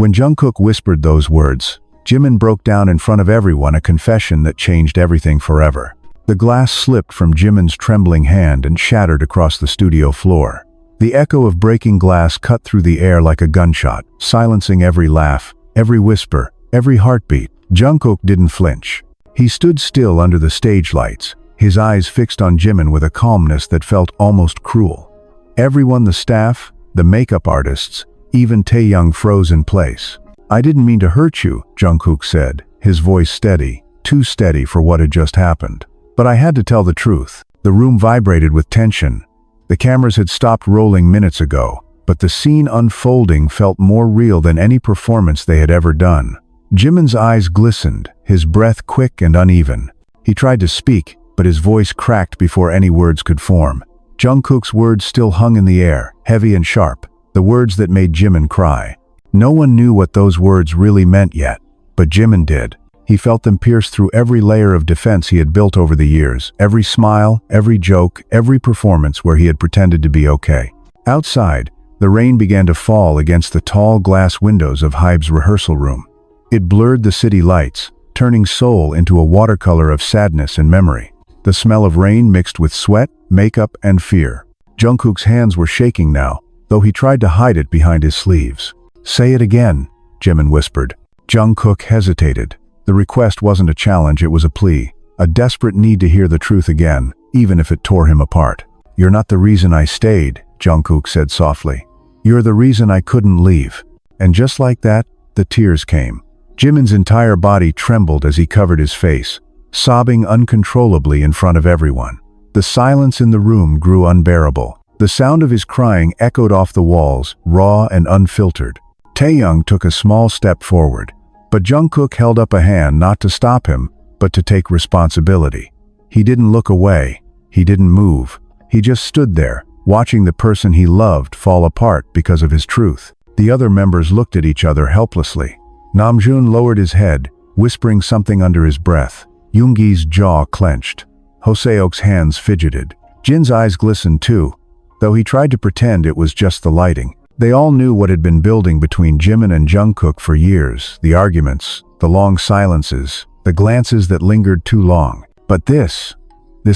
When Jungkook whispered those words, Jimin broke down in front of everyone, a confession that changed everything forever. The glass slipped from Jimin's trembling hand and shattered across the studio floor. The echo of breaking glass cut through the air like a gunshot, silencing every laugh, every whisper, every heartbeat. Jungkook didn't flinch. He stood still under the stage lights, his eyes fixed on Jimin with a calmness that felt almost cruel. Everyone, the staff, the makeup artists, even Taeyoung, froze in place. "I didn't mean to hurt you," Jungkook said, his voice steady, too steady for what had just happened. "But I had to tell the truth." The room vibrated with tension. The cameras had stopped rolling minutes ago, but the scene unfolding felt more real than any performance they had ever done. Jimin's eyes glistened, his breath quick and uneven. He tried to speak, but his voice cracked before any words could form. Jungkook's words still hung in the air, heavy and sharp, the words that made Jimin cry. No one knew what those words really meant yet, but Jimin did. He felt them pierce through every layer of defense he had built over the years, every smile, every joke, every performance where he had pretended to be okay. Outside, the rain began to fall against the tall glass windows of Hybe's rehearsal room. It blurred the city lights, turning Seoul into a watercolor of sadness and memory. The smell of rain mixed with sweat, makeup, and fear. Jungkook's hands were shaking now, though he tried to hide it behind his sleeves. "Say it again," Jimin whispered. Jungkook hesitated. The request wasn't a challenge, it was a plea, a desperate need to hear the truth again, even if it tore him apart. "You're not the reason I stayed," Jungkook said softly. "You're the reason I couldn't leave." And just like that, the tears came. Jimin's entire body trembled as he covered his face, sobbing uncontrollably in front of everyone. The silence in the room grew unbearable. The sound of his crying echoed off the walls, raw and unfiltered. Taeyoung took a small step forward, but Jungkook held up a hand not to stop him, but to take responsibility. He didn't look away. He didn't move. He just stood there, watching the person he loved fall apart because of his truth. The other members looked at each other helplessly. Namjoon lowered his head, whispering something under his breath. Yoongi's jaw clenched. Hoseok's hands fidgeted. Jin's eyes glistened too, though he tried to pretend it was just the lighting. They all knew what had been building between Jimin and Jungkook for years, the arguments, the long silences, the glances that lingered too long. But this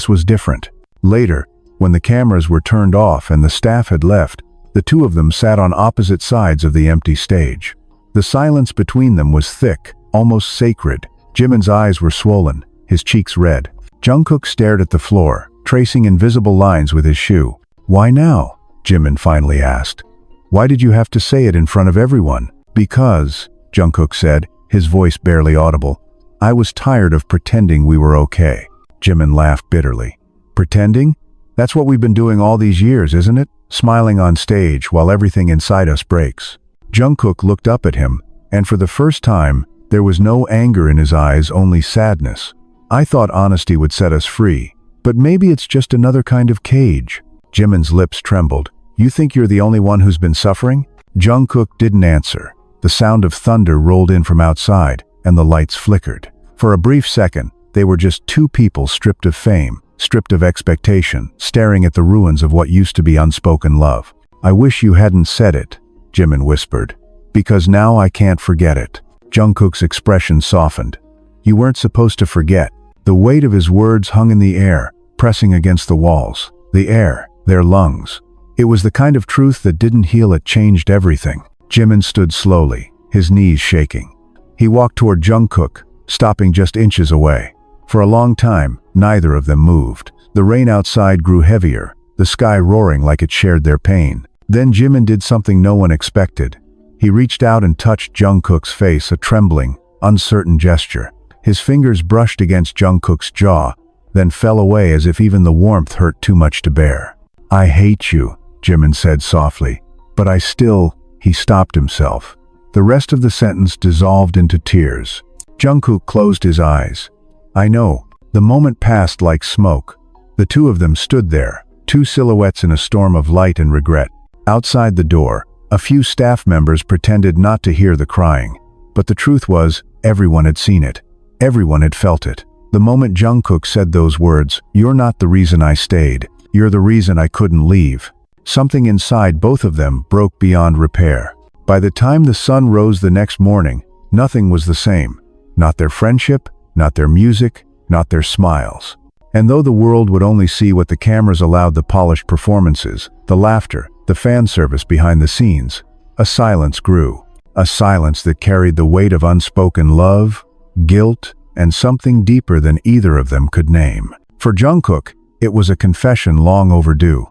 was different. Later, when the cameras were turned off and the staff had left, the two of them sat on opposite sides of the empty stage. The silence between them was thick, almost sacred. Jimin's eyes were swollen, his cheeks red. Jungkook stared at the floor, tracing invisible lines with his shoe. "Why now?" Jimin finally asked. "Why did you have to say it in front of everyone?" "Because," Jungkook said, his voice barely audible, "I was tired of pretending we were okay." Jimin laughed bitterly. "Pretending? That's what we've been doing all these years, isn't it? Smiling on stage while everything inside us breaks." Jungkook looked up at him, and for the first time, there was no anger in his eyes, only sadness. "I thought honesty would set us free, but maybe it's just another kind of cage." Jimin's lips trembled. "You think you're the only one who's been suffering?" Jungkook didn't answer. The sound of thunder rolled in from outside, and the lights flickered. For a brief second, they were just two people stripped of fame, stripped of expectation, staring at the ruins of what used to be unspoken love. "I wish you hadn't said it," Jimin whispered, "because now I can't forget it." Jungkook's expression softened. "You weren't supposed to forget." The weight of his words hung in the air, pressing against the walls. The air, their lungs. It was the kind of truth that didn't heal, it changed everything. Jimin stood slowly, his knees shaking. He walked toward Jungkook, stopping just inches away. For a long time, neither of them moved. The rain outside grew heavier, the sky roaring like it shared their pain. Then Jimin did something no one expected. He reached out and touched Jungkook's face, a trembling, uncertain gesture. His fingers brushed against Jungkook's jaw, then fell away as if even the warmth hurt too much to bear. "I hate you," Jimin said softly, "but I still—" He stopped himself. The rest of the sentence dissolved into tears. Jungkook closed his eyes. "I know." The moment passed like smoke. The two of them stood there, two silhouettes in a storm of light and regret. Outside the door, a few staff members pretended not to hear the crying. But the truth was, everyone had seen it. Everyone had felt it. The moment Jungkook said those words, "You're not the reason I stayed. You're the reason I couldn't leave," something inside both of them broke beyond repair. By the time the sun rose the next morning, nothing was the same. Not their friendship, not their music, not their smiles. And though the world would only see what the cameras allowed, the polished performances, the laughter, the fan service behind the scenes, a silence grew. A silence that carried the weight of unspoken love, guilt, and something deeper than either of them could name. For Jungkook, it was a confession long overdue.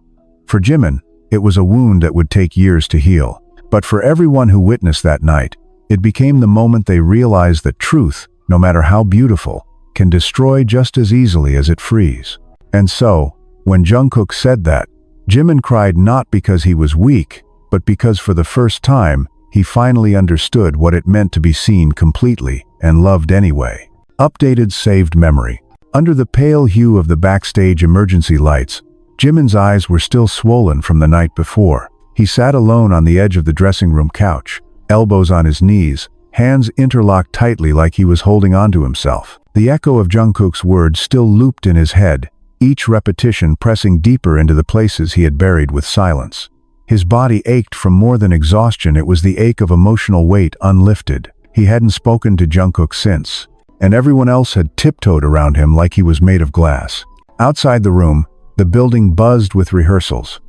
For Jimin, it was a wound that would take years to heal. But for everyone who witnessed that night, it became the moment they realized that truth, no matter how beautiful, can destroy just as easily as it frees. And so, when Jungkook said that, Jimin cried not because he was weak, but because for the first time, he finally understood what it meant to be seen completely and loved anyway. Updated saved memory. Under the pale hue of the backstage emergency lights, Jimin's eyes were still swollen from the night before. He sat alone on the edge of the dressing room couch, elbows on his knees, hands interlocked tightly like he was holding onto himself. The echo of Jungkook's words still looped in his head, each repetition pressing deeper into the places he had buried with silence. His body ached from more than exhaustion. It was the ache of emotional weight unlifted. He hadn't spoken to Jungkook since, and everyone else had tiptoed around him like he was made of glass. Outside the room, the building buzzed with rehearsals.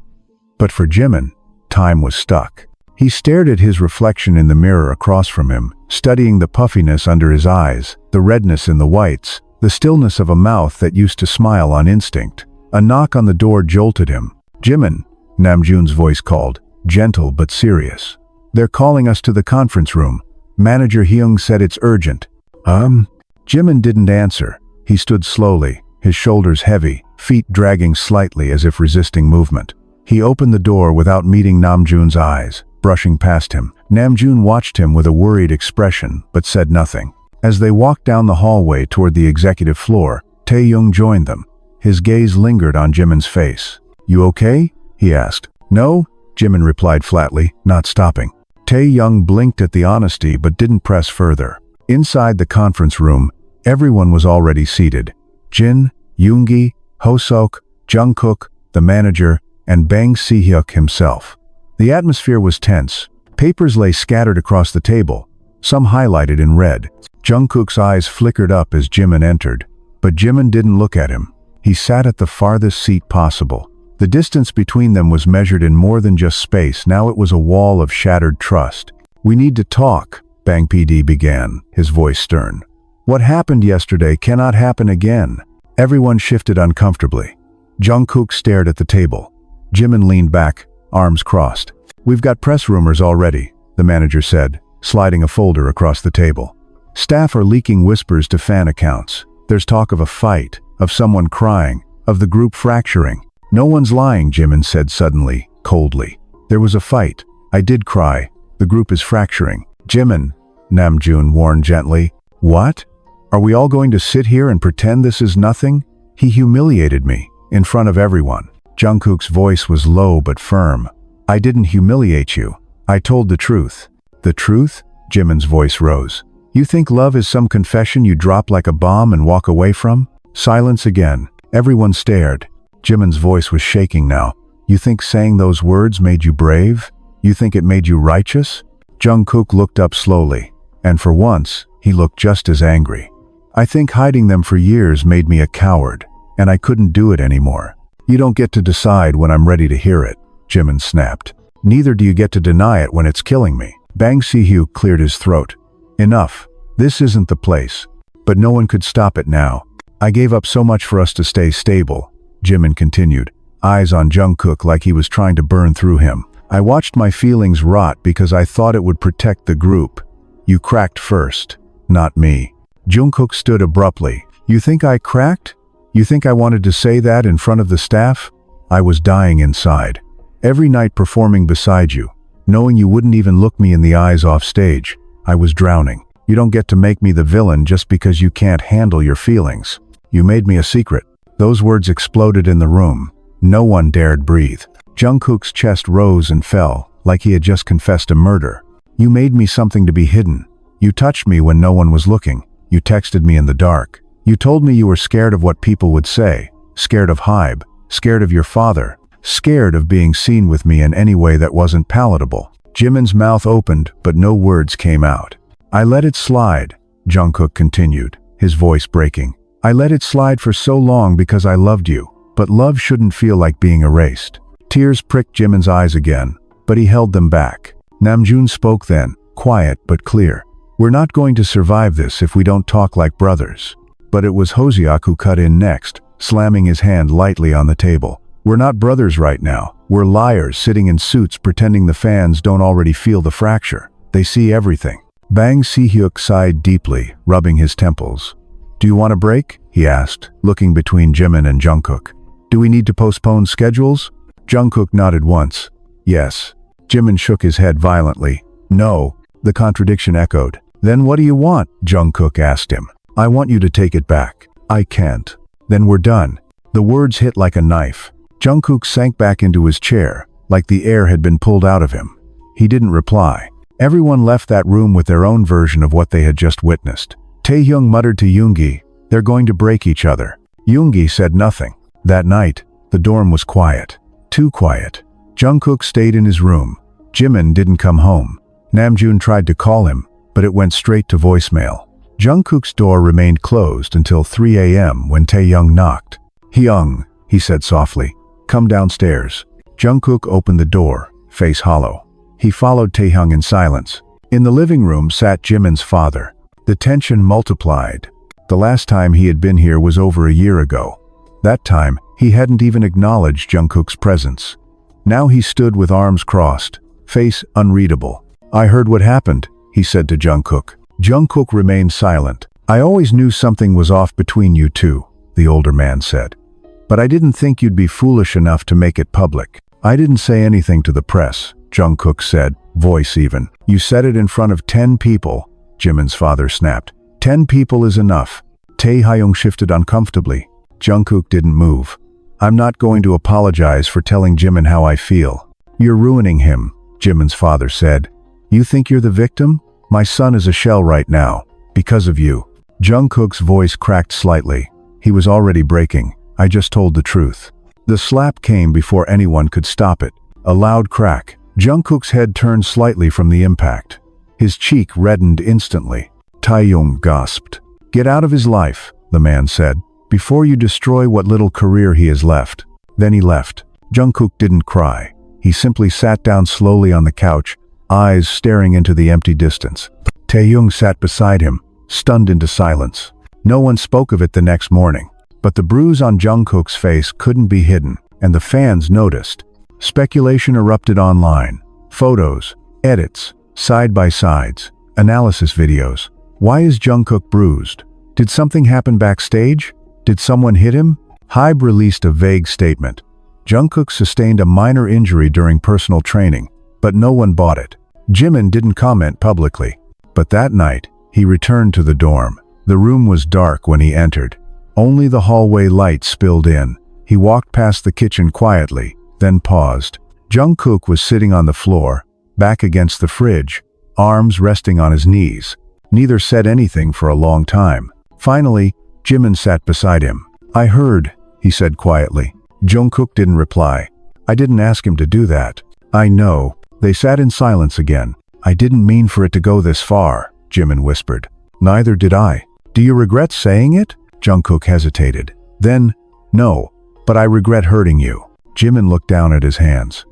But for Jimin, time was stuck. He stared at his reflection in the mirror across from him, studying the puffiness under his eyes, the redness in the whites, the stillness of a mouth that used to smile on instinct. A knock on the door jolted him. "Jimin," Namjoon's voice called, gentle but serious. "They're calling us to the conference room. Manager Hyung said it's urgent." Jimin didn't answer. He stood slowly, his shoulders heavy, feet dragging slightly as if resisting movement. He opened the door without meeting Namjoon's eyes, brushing past him. Namjoon watched him with a worried expression, but said nothing. As they walked down the hallway toward the executive floor, Tae-young joined them. His gaze lingered on Jimin's face. "You okay?" he asked. "No," Jimin replied flatly, not stopping. Tae-young blinked at the honesty but didn't press further. Inside the conference room, everyone was already seated. Jin, Yoongi, Hoseok, Jungkook, the manager, and Bang Si-hyuk himself. The atmosphere was tense. Papers lay scattered across the table, some highlighted in red. Jungkook's eyes flickered up as Jimin entered, but Jimin didn't look at him. He sat at the farthest seat possible. The distance between them was measured in more than just space. Now it was a wall of shattered trust. "We need to talk," Bang PD began, his voice stern. "What happened yesterday cannot happen again." Everyone shifted uncomfortably. Jungkook stared at the table. Jimin leaned back, arms crossed. "We've got press rumors already," the manager said, sliding a folder across the table. "Staff are leaking whispers to fan accounts. There's talk of a fight, of someone crying, of the group fracturing." "No one's lying," Jimin said suddenly, coldly. "There was a fight. I did cry. The group is fracturing." "Jimin," Namjoon warned gently. "What? Are we all going to sit here and pretend this is nothing? He humiliated me, in front of everyone." Jungkook's voice was low but firm. "I didn't humiliate you. I told the truth." "The truth?" Jimin's voice rose. "You think love is some confession you drop like a bomb and walk away from?" Silence again. Everyone stared. Jimin's voice was shaking now. "You think saying those words made you brave? You think it made you righteous?" Jungkook looked up slowly, and for once, he looked just as angry. "I think hiding them for years made me a coward, and I couldn't do it anymore." "You don't get to decide when I'm ready to hear it," Jimin snapped. "Neither do you get to deny it when it's killing me." Bang Si-hyuk cleared his throat. "Enough. This isn't the place." But no one could stop it now. "I gave up so much for us to stay stable," Jimin continued, eyes on Jungkook like he was trying to burn through him. "I watched my feelings rot because I thought it would protect the group. You cracked first, not me." Jungkook stood abruptly. "You think I cracked? You think I wanted to say that in front of the staff? I was dying inside. Every night performing beside you, knowing you wouldn't even look me in the eyes off stage. I was drowning. You don't get to make me the villain just because you can't handle your feelings. You made me a secret." Those words exploded in the room. No one dared breathe. Jungkook's chest rose and fell, like he had just confessed a murder. "You made me something to be hidden. You touched me when no one was looking. You texted me in the dark. You told me you were scared of what people would say, scared of Hybe, scared of your father, scared of being seen with me in any way that wasn't palatable. Jimin's mouth opened, but no words came out. "I let it slide," Jungkook continued, his voice breaking. "I let it slide for so long because I loved you, but love shouldn't feel like being erased." Tears pricked Jimin's eyes again, but he held them back. Namjoon spoke then, quiet but clear. "We're not going to survive this if we don't talk like brothers." But it was Hosiak who cut in next, slamming his hand lightly on the table. "We're not brothers right now. We're liars sitting in suits pretending the fans don't already feel the fracture. They see everything." Bang Si-hyuk sighed deeply, rubbing his temples. "Do you want a break?" he asked, looking between Jimin and Jungkook. "Do we need to postpone schedules?" Jungkook nodded once. "Yes." Jimin shook his head violently. "No." The contradiction echoed. "Then what do you want?" Jungkook asked him. "I want you to take it back." "I can't." "Then we're done." The words hit like a knife. Jungkook sank back into his chair, like the air had been pulled out of him. He didn't reply. Everyone left that room with their own version of what they had just witnessed. Taehyung muttered to Yoongi, "They're going to break each other." Yoongi said nothing. That night, the dorm was quiet. Too quiet. Jungkook stayed in his room. Jimin didn't come home. Namjoon tried to call him, but it went straight to voicemail. Jungkook's door remained closed until 3 a.m. when Taehyung knocked. "Hyung," he said softly, "come downstairs." Jungkook opened the door, face hollow. He followed Taehyung in silence. In the living room sat Jimin's father. The tension multiplied. The last time he had been here was over a year ago. That time, he hadn't even acknowledged Jungkook's presence. Now he stood with arms crossed, face unreadable. "I heard what happened," he said to Jungkook. Jungkook remained silent. "I always knew something was off between you two," the older man said. "But I didn't think you'd be foolish enough to make it public." "I didn't say anything to the press," Jungkook said, voice even. "You said it in front of 10 people, Jimin's father snapped. 10 people is enough." Taehyung shifted uncomfortably. Jungkook didn't move. "I'm not going to apologize for telling Jimin how I feel." "You're ruining him," Jimin's father said. "You think you're the victim? My son is a shell right now, because of you." Jungkook's voice cracked slightly. He was already breaking. "I just told the truth." The slap came before anyone could stop it. A loud crack. Jungkook's head turned slightly from the impact. His cheek reddened instantly. Taehyung gasped. "Get out of his life," the man said, "before you destroy what little career he has left." Then he left. Jungkook didn't cry. He simply sat down slowly on the couch, eyes staring into the empty distance. Taehyung sat beside him, stunned into silence. No one spoke of it the next morning. But the bruise on Jungkook's face couldn't be hidden, and the fans noticed. Speculation erupted online. Photos, edits, side-by-sides, analysis videos. Why is Jungkook bruised? Did something happen backstage? Did someone hit him? Hybe released a vague statement. Jungkook sustained a minor injury during personal training, but no one bought it. Jimin didn't comment publicly. But that night, he returned to the dorm. The room was dark when he entered. Only the hallway light spilled in. He walked past the kitchen quietly, then paused. Jungkook was sitting on the floor, back against the fridge, arms resting on his knees. Neither said anything for a long time. Finally, Jimin sat beside him. "I heard," he said quietly. Jungkook didn't reply. "I didn't ask him to do that." "I know." They sat in silence again. "I didn't mean for it to go this far," Jimin whispered. "Neither did I." "Do you regret saying it?" Jungkook hesitated. Then, "No, but I regret hurting you." Jimin looked down at his hands.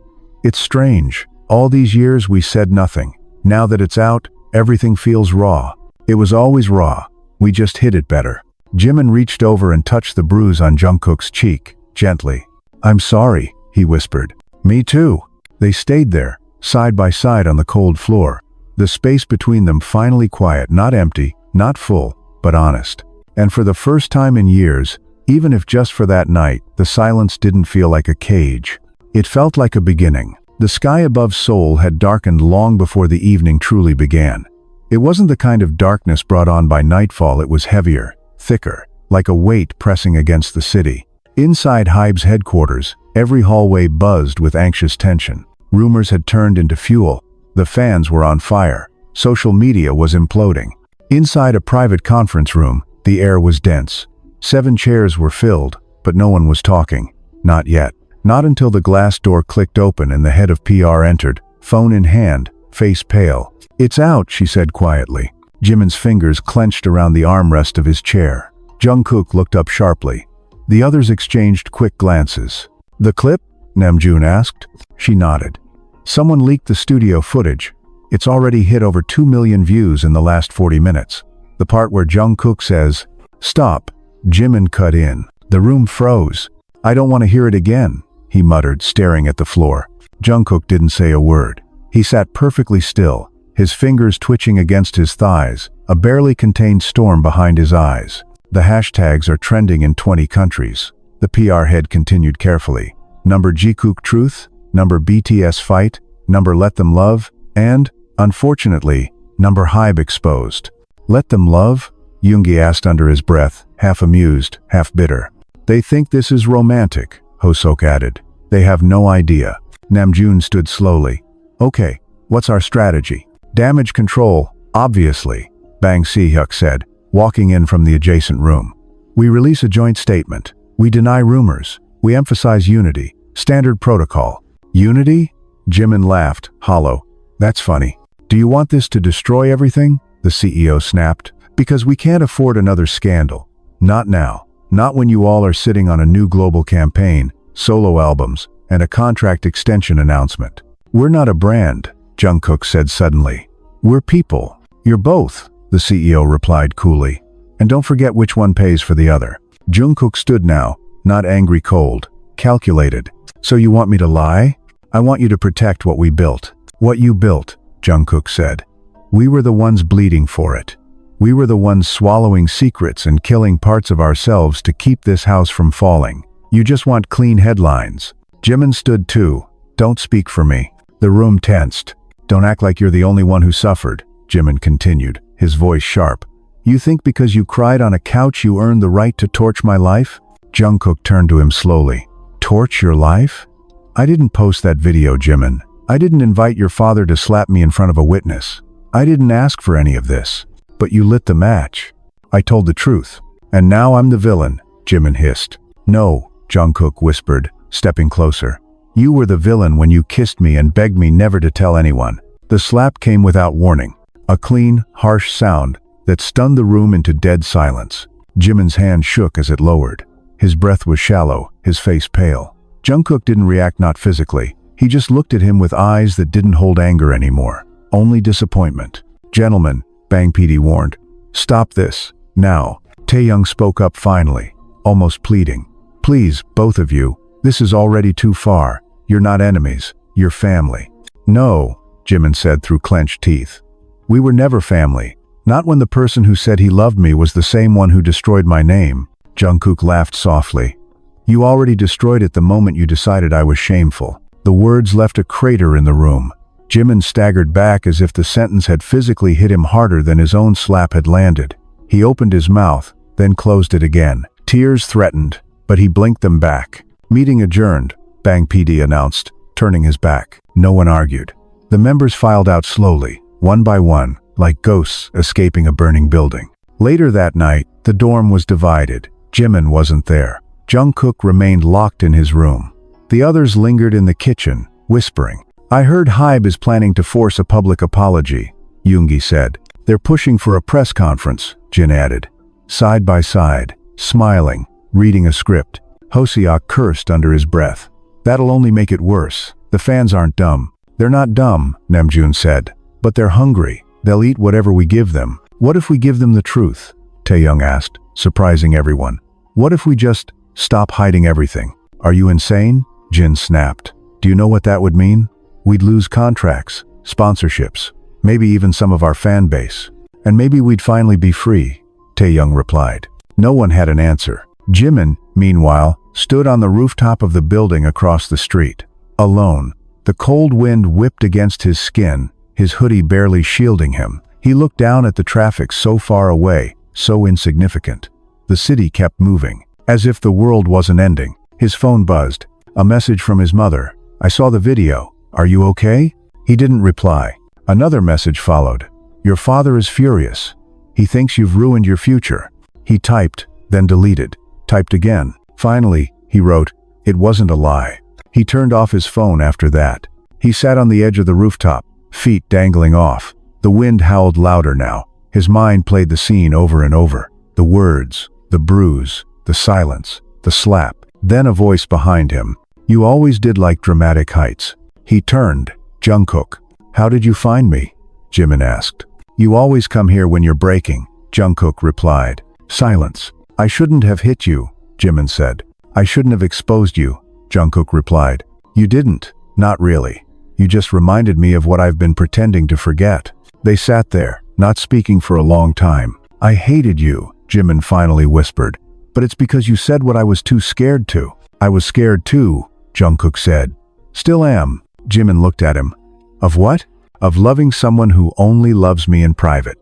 "It's strange. All these years we said nothing. Now that it's out, everything feels raw. It was always raw. We just hid it better." Jimin reached over and touched the bruise on Jungkook's cheek, gently. "I'm sorry," he whispered. "Me too." They stayed there, side by side on the cold floor. The space between them finally quiet, not empty, not full, but honest. And for the first time in years, even if just for that night, the silence didn't feel like a cage. It felt like a beginning. The sky above Seoul had darkened long before the evening truly began. It wasn't the kind of darkness brought on by nightfall. It was heavier, thicker, like a weight pressing against the city. Inside Hybe's headquarters, every hallway buzzed with anxious tension. Rumors had turned into fuel. The fans were on fire. Social media was imploding. Inside a private conference room, the air was dense. 7 chairs were filled, but no one was talking. Not yet. Not until the glass door clicked open and the head of PR entered, phone in hand, face pale. "It's out," she said quietly. Jimin's fingers clenched around the armrest of his chair. Jungkook looked up sharply. The others exchanged quick glances. "The clip?" Namjoon asked. She nodded. "Someone leaked the studio footage. It's already hit over 2 million views in the last 40 minutes. The part where Jungkook says, 'Stop,'" Jimin cut in. The room froze. "I don't want to hear it again," he muttered, staring at the floor. Jungkook didn't say a word. He sat perfectly still, his fingers twitching against his thighs, a barely contained storm behind his eyes. "The hashtags are trending in 20 countries. The PR head continued carefully. "Number Jikook truth, number BTS fight, number let them love, and, unfortunately, number Hybe exposed." "Let them love?" Yoongi asked under his breath, half amused, half bitter. "They think this is romantic," Hosok added. "They have no idea." Namjoon stood slowly. "Okay, what's our strategy?" "Damage control, obviously," Bang Si-hyuk said, walking in from the adjacent room. "We release a joint statement. We deny rumors. We emphasize unity. Standard protocol." "Unity?" Jimin laughed, hollow. "That's funny. Do you want this to destroy everything?" the CEO snapped. "Because we can't afford another scandal. Not now. Not when you all are sitting on a new global campaign, solo albums, and a contract extension announcement." "We're not a brand," Jungkook said suddenly. "We're people." "You're both," the CEO replied coolly. "And don't forget which one pays for the other." Jungkook stood now, not angry cold, calculated. "So you want me to lie? I want you to protect what we built." "What you built," Jungkook said. "We were the ones bleeding for it. We were the ones swallowing secrets and killing parts of ourselves to keep this house from falling. You just want clean headlines." Jimin stood too. "Don't speak for me." The room tensed. "Don't act like you're the only one who suffered," Jimin continued, his voice sharp. "You think because you cried on a couch you earned the right to torch my life?" Jungkook turned to him slowly. "Torch your life?" "I didn't post that video, Jimin. I didn't invite your father to slap me in front of a witness. I didn't ask for any of this. But you lit the match." "I told the truth. And now I'm the villain," Jimin hissed. "No," Jungkook whispered, stepping closer. "You were the villain when you kissed me and begged me never to tell anyone." The slap came without warning. A clean, harsh sound that stunned the room into dead silence. Jimin's hand shook as it lowered. His breath was shallow, his face pale. Jungkook didn't react, not physically. He just looked at him with eyes that didn't hold anger anymore. Only disappointment. "Gentlemen," Bang PD warned. "Stop this. Now." Taeyoung spoke up finally, almost pleading. "Please, both of you, this is already too far. You're not enemies. You're family." "No," Jimin said through clenched teeth. "We were never family. Not when the person who said he loved me was the same one who destroyed my name." Jungkook laughed softly. "You already destroyed it the moment you decided I was shameful." The words left a crater in the room. Jimin staggered back as if the sentence had physically hit him harder than his own slap had landed. He opened his mouth, then closed it again. Tears threatened, but he blinked them back. "Meeting adjourned," Bang PD announced, turning his back. No one argued. The members filed out slowly, one by one, like ghosts escaping a burning building. Later that night, the dorm was divided. Jimin wasn't there. Jungkook remained locked in his room. The others lingered in the kitchen, whispering. "I heard Hybe is planning to force a public apology," Yoongi said. "They're pushing for a press conference," Jin added. Side by side, smiling, reading a script, Hoseok cursed under his breath. "That'll only make it worse. The fans aren't dumb." "They're not dumb," Namjoon said. "But they're hungry. They'll eat whatever we give them." "What if we give them the truth?" Taeyoung asked, surprising everyone. "What if we just stop hiding everything?" "Are you insane?" Jin snapped. "Do you know what that would mean? We'd lose contracts, sponsorships, maybe even some of our fan base. And maybe we'd finally be free," Taeyoung replied. No one had an answer. Jimin, meanwhile, stood on the rooftop of the building across the street. Alone. The cold wind whipped against his skin, his hoodie barely shielding him. He looked down at the traffic so far away, so insignificant. The city kept moving, as if the world wasn't ending. His phone buzzed. A message from his mother. "I saw the video. Are you okay?" He didn't reply. Another message followed. "Your father is furious. He thinks you've ruined your future." He typed, then deleted. Typed again. Finally, he wrote, "It wasn't a lie." He turned off his phone after that. He sat on the edge of the rooftop, feet dangling off. The wind howled louder now. His mind played the scene over and over. The words, the bruise, the silence, the slap. Then a voice behind him. "You always did like dramatic heights." He turned. "Jungkook, how did you find me?" Jimin asked. "You always come here when you're breaking," Jungkook replied. Silence. "I shouldn't have hit you," Jimin said. "I shouldn't have exposed you," Jungkook replied. "You didn't. Not really. You just reminded me of what I've been pretending to forget." They sat there, not speaking for a long time. "I hated you," Jimin finally whispered. "But it's because you said what I was too scared to." "I was scared too," Jungkook said. "Still am." Jimin looked at him. "Of what?" "Of loving someone who only loves me in private."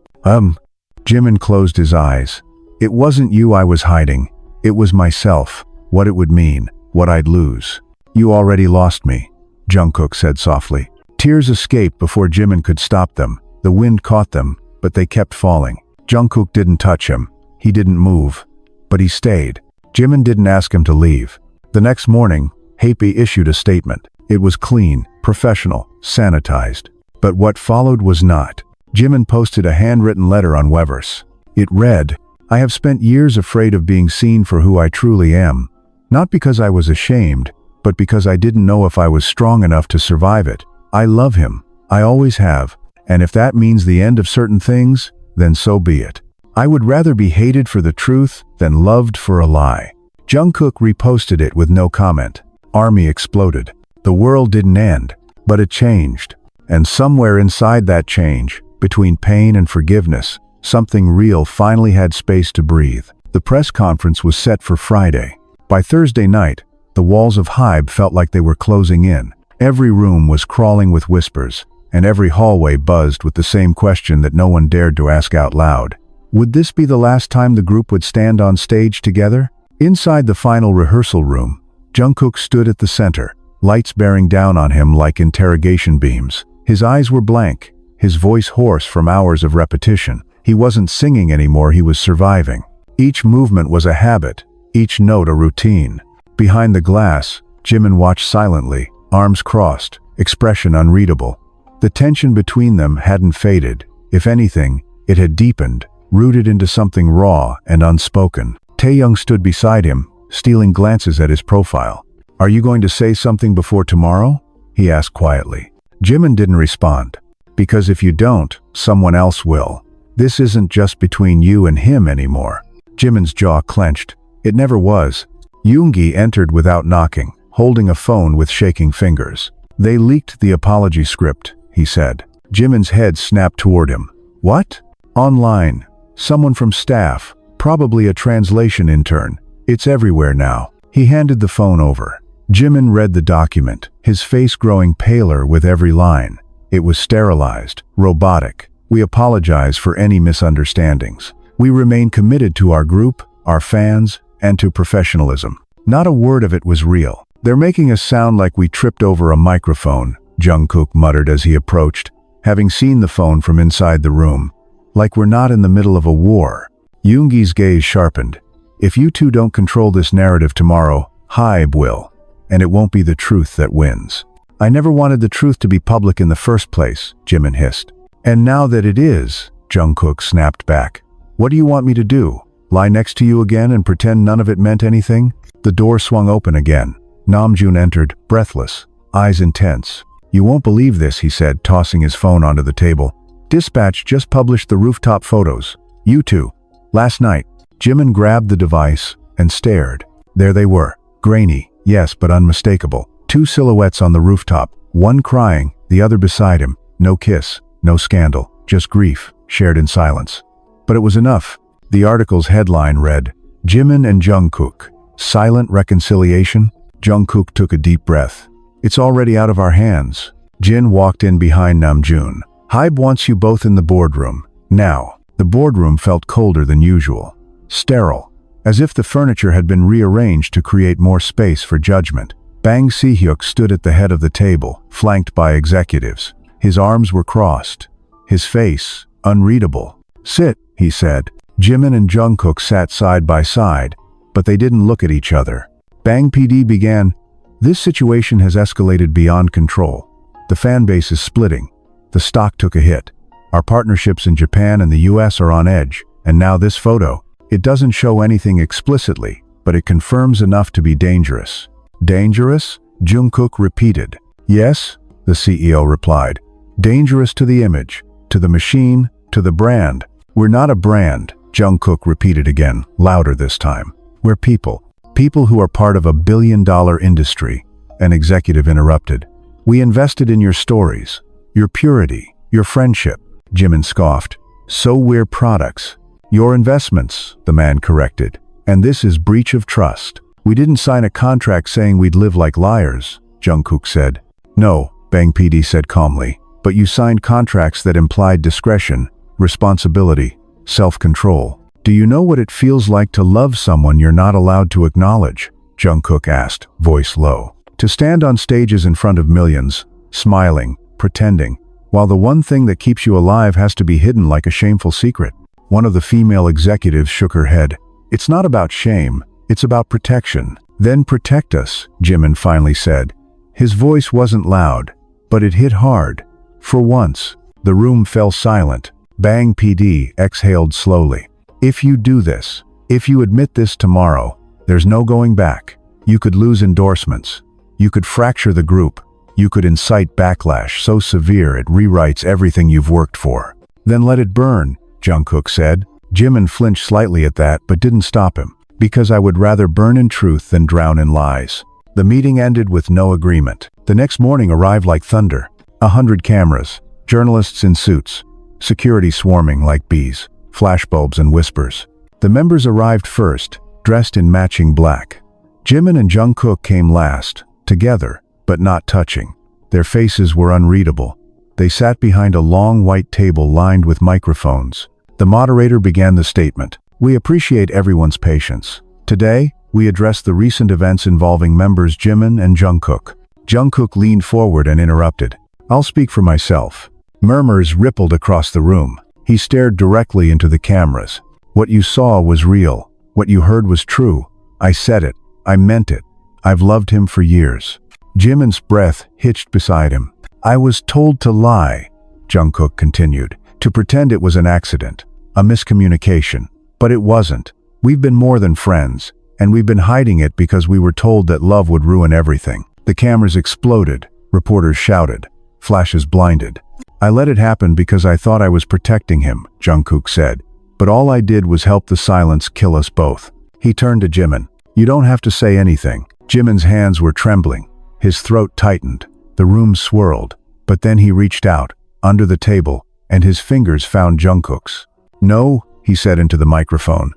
Jimin closed his eyes. "It wasn't you I was hiding. It was myself. What it would mean. What I'd lose." "You already lost me," Jungkook said softly. Tears escaped before Jimin could stop them. The wind caught them, but they kept falling. Jungkook didn't touch him. He didn't move. But he stayed. Jimin didn't ask him to leave. The next morning, Happy issued a statement. It was clean, professional, sanitized. But what followed was not. Jimin posted a handwritten letter on Weverse. It read, "I have spent years afraid of being seen for who I truly am. Not because I was ashamed, but because I didn't know if I was strong enough to survive it. I love him. I always have. And if that means the end of certain things, then so be it. I would rather be hated for the truth than loved for a lie." Jungkook reposted it with no comment. Army exploded. The world didn't end, but it changed. And somewhere inside that change, between pain and forgiveness, something real finally had space to breathe. The press conference was set for Friday. By Thursday night, the walls of Hybe felt like they were closing in. Every room was crawling with whispers, and every hallway buzzed with the same question that no one dared to ask out loud. Would this be the last time the group would stand on stage together? Inside the final rehearsal room, Jungkook stood at the center, lights bearing down on him like interrogation beams. His eyes were blank, his voice hoarse from hours of repetition. He wasn't singing anymore, he was surviving. Each movement was a habit, each note a routine. Behind the glass, Jimin watched silently, arms crossed, expression unreadable. The tension between them hadn't faded. If anything, it had deepened, rooted into something raw and unspoken. Taeyoung stood beside him, stealing glances at his profile. "Are you going to say something before tomorrow?" he asked quietly. Jimin didn't respond. "Because if you don't, someone else will. This isn't just between you and him anymore." Jimin's jaw clenched. It never was. Yoongi entered without knocking, holding a phone with shaking fingers. "They leaked the apology script," he said. Jimin's head snapped toward him. "What?" "Online. Someone from staff. Probably a translation intern. It's everywhere now." He handed the phone over. Jimin read the document, his face growing paler with every line. It was sterilized, robotic. "We apologize for any misunderstandings. We remain committed to our group, our fans, and to professionalism." Not a word of it was real. "They're making us sound like we tripped over a microphone," Jungkook muttered as he approached, having seen the phone from inside the room. "Like we're not in the middle of a war." Yoongi's gaze sharpened. "If you two don't control this narrative tomorrow, Hybe will. And it won't be the truth that wins." "I never wanted the truth to be public in the first place," Jimin hissed. "And now that it is," Jungkook snapped back. "What do you want me to do? Lie next to you again and pretend none of it meant anything?" The door swung open again. Namjoon entered, breathless, eyes intense. "You won't believe this," he said, tossing his phone onto the table. "Dispatch just published the rooftop photos. You two. Last night." Jimin grabbed the device and stared. There they were. Grainy, yes, but unmistakable. Two silhouettes on the rooftop, one crying, the other beside him. No kiss, no scandal, just grief, shared in silence. But it was enough. The article's headline read, "Jimin and Jungkook. Silent reconciliation?" Jungkook took a deep breath. "It's already out of our hands." Jin walked in behind Namjoon. "Hybe wants you both in the boardroom. Now." The boardroom felt colder than usual. Sterile. As if the furniture had been rearranged to create more space for judgment. Bang Si-hyuk stood at the head of the table, flanked by executives. His arms were crossed. His face, unreadable. "Sit," he said. Jimin and Jungkook sat side by side, but they didn't look at each other. Bang PD began, "This situation has escalated beyond control. The fan base is splitting. The stock took a hit. Our partnerships in Japan and the US are on edge, and now this photo. It doesn't show anything explicitly, but it confirms enough to be dangerous. Dangerous? Jungkook repeated. Yes, the CEO replied. Dangerous to the image, to the machine, to the brand. We're not a brand, Jungkook repeated again, louder this time. We're people. People who are part of a billion-dollar industry. An executive interrupted. We invested in your stories, your purity, your friendship. Jimin scoffed. So we're products. Your investments, the man corrected. And this is breach of trust. We didn't sign a contract saying we'd live like liars, Jungkook said. No, Bang PD said calmly. But you signed contracts that implied discretion, responsibility, self-control. Do you know what it feels like to love someone you're not allowed to acknowledge? Jungkook asked, voice low. To stand on stages in front of millions, smiling, pretending, while the one thing that keeps you alive has to be hidden like a shameful secret. One of the female executives shook her head. It's not about shame, it's about protection. Then protect us, Jimin finally said. His voice wasn't loud, but it hit hard. For once, the room fell silent. Bang PD exhaled slowly. If you do this, if you admit this tomorrow, there's no going back. You could lose endorsements. You could fracture the group. You could incite backlash so severe it rewrites everything you've worked for. Then let it burn, Jungkook said. Jimin flinched slightly at that but didn't stop him. Because I would rather burn in truth than drown in lies. The meeting ended with no agreement. The next morning arrived like thunder. 100 cameras, journalists in suits, security swarming like bees, flashbulbs and whispers. The members arrived first, dressed in matching black. Jimin and Jungkook came last, together, but not touching. Their faces were unreadable. They sat behind a long white table lined with microphones. The moderator began the statement. We appreciate everyone's patience. Today, we address the recent events involving members Jimin and Jungkook. Jungkook leaned forward and interrupted. I'll speak for myself. Murmurs rippled across the room. He stared directly into the cameras. What you saw was real. What you heard was true. I said it. I meant it. I've loved him for years. Jimin's breath hitched beside him. I was told to lie, Jungkook continued, to pretend it was an accident, a miscommunication. But it wasn't. We've been more than friends, and we've been hiding it because we were told that love would ruin everything. The cameras exploded. Reporters shouted. Flashes blinded. I let it happen because I thought I was protecting him, Jungkook said. But all I did was help the silence kill us both. He turned to Jimin. You don't have to say anything. Jimin's hands were trembling. His throat tightened. The room swirled. But then he reached out, under the table, and his fingers found Jungkook's. No, he said into the microphone.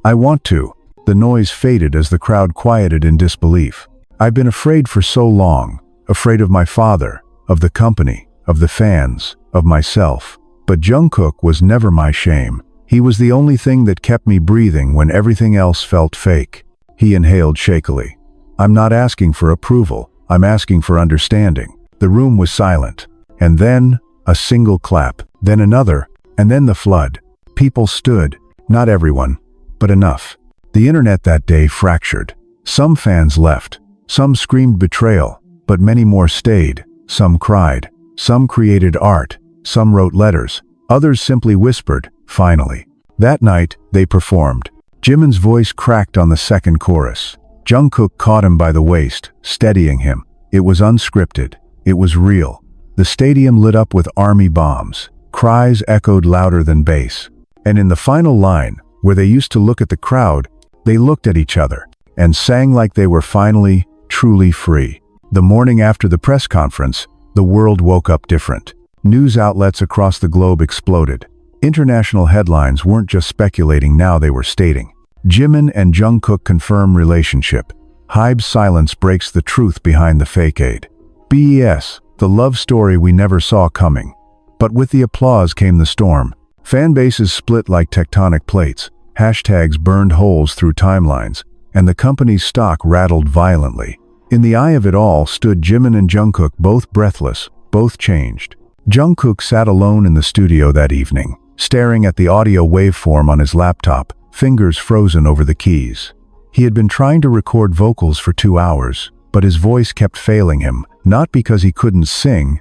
I want to. The noise faded as the crowd quieted in disbelief. I've been afraid for so long. Afraid of my father, of the company, of the fans, of myself. But Jungkook was never my shame. He was the only thing that kept me breathing when everything else felt fake. He inhaled shakily. I'm not asking for approval. I'm asking for understanding. The room was silent. And then, a single clap. Then another. And then the flood. People stood. Not everyone, but enough. The internet that day fractured. Some fans left. Some screamed betrayal. But many more stayed. Some cried. Some created art. Some wrote letters. Others simply whispered, finally. That night, they performed. Jimin's voice cracked on the second chorus. Jungkook caught him by the waist, steadying him. It was unscripted. It was real. The stadium lit up with army bombs. Cries echoed louder than bass. And in the final line, where they used to look at the crowd, they looked at each other and sang like they were finally, truly free. The morning after the press conference, the world woke up different. News outlets across the globe exploded. International headlines weren't just speculating, now they were stating. Jimin and Jungkook confirm relationship. Hype's silence breaks the truth behind the facade. BES, the love story we never saw coming. But with the applause came the storm. Fan bases split like tectonic plates. Hashtags burned holes through timelines. And the company's stock rattled violently. In the eye of it all stood Jimin and Jungkook, both breathless, both changed. Jungkook sat alone in the studio that evening, staring at the audio waveform on his laptop, fingers frozen over the keys. He had been trying to record vocals for 2 hours, but his voice kept failing him, not because he couldn't sing,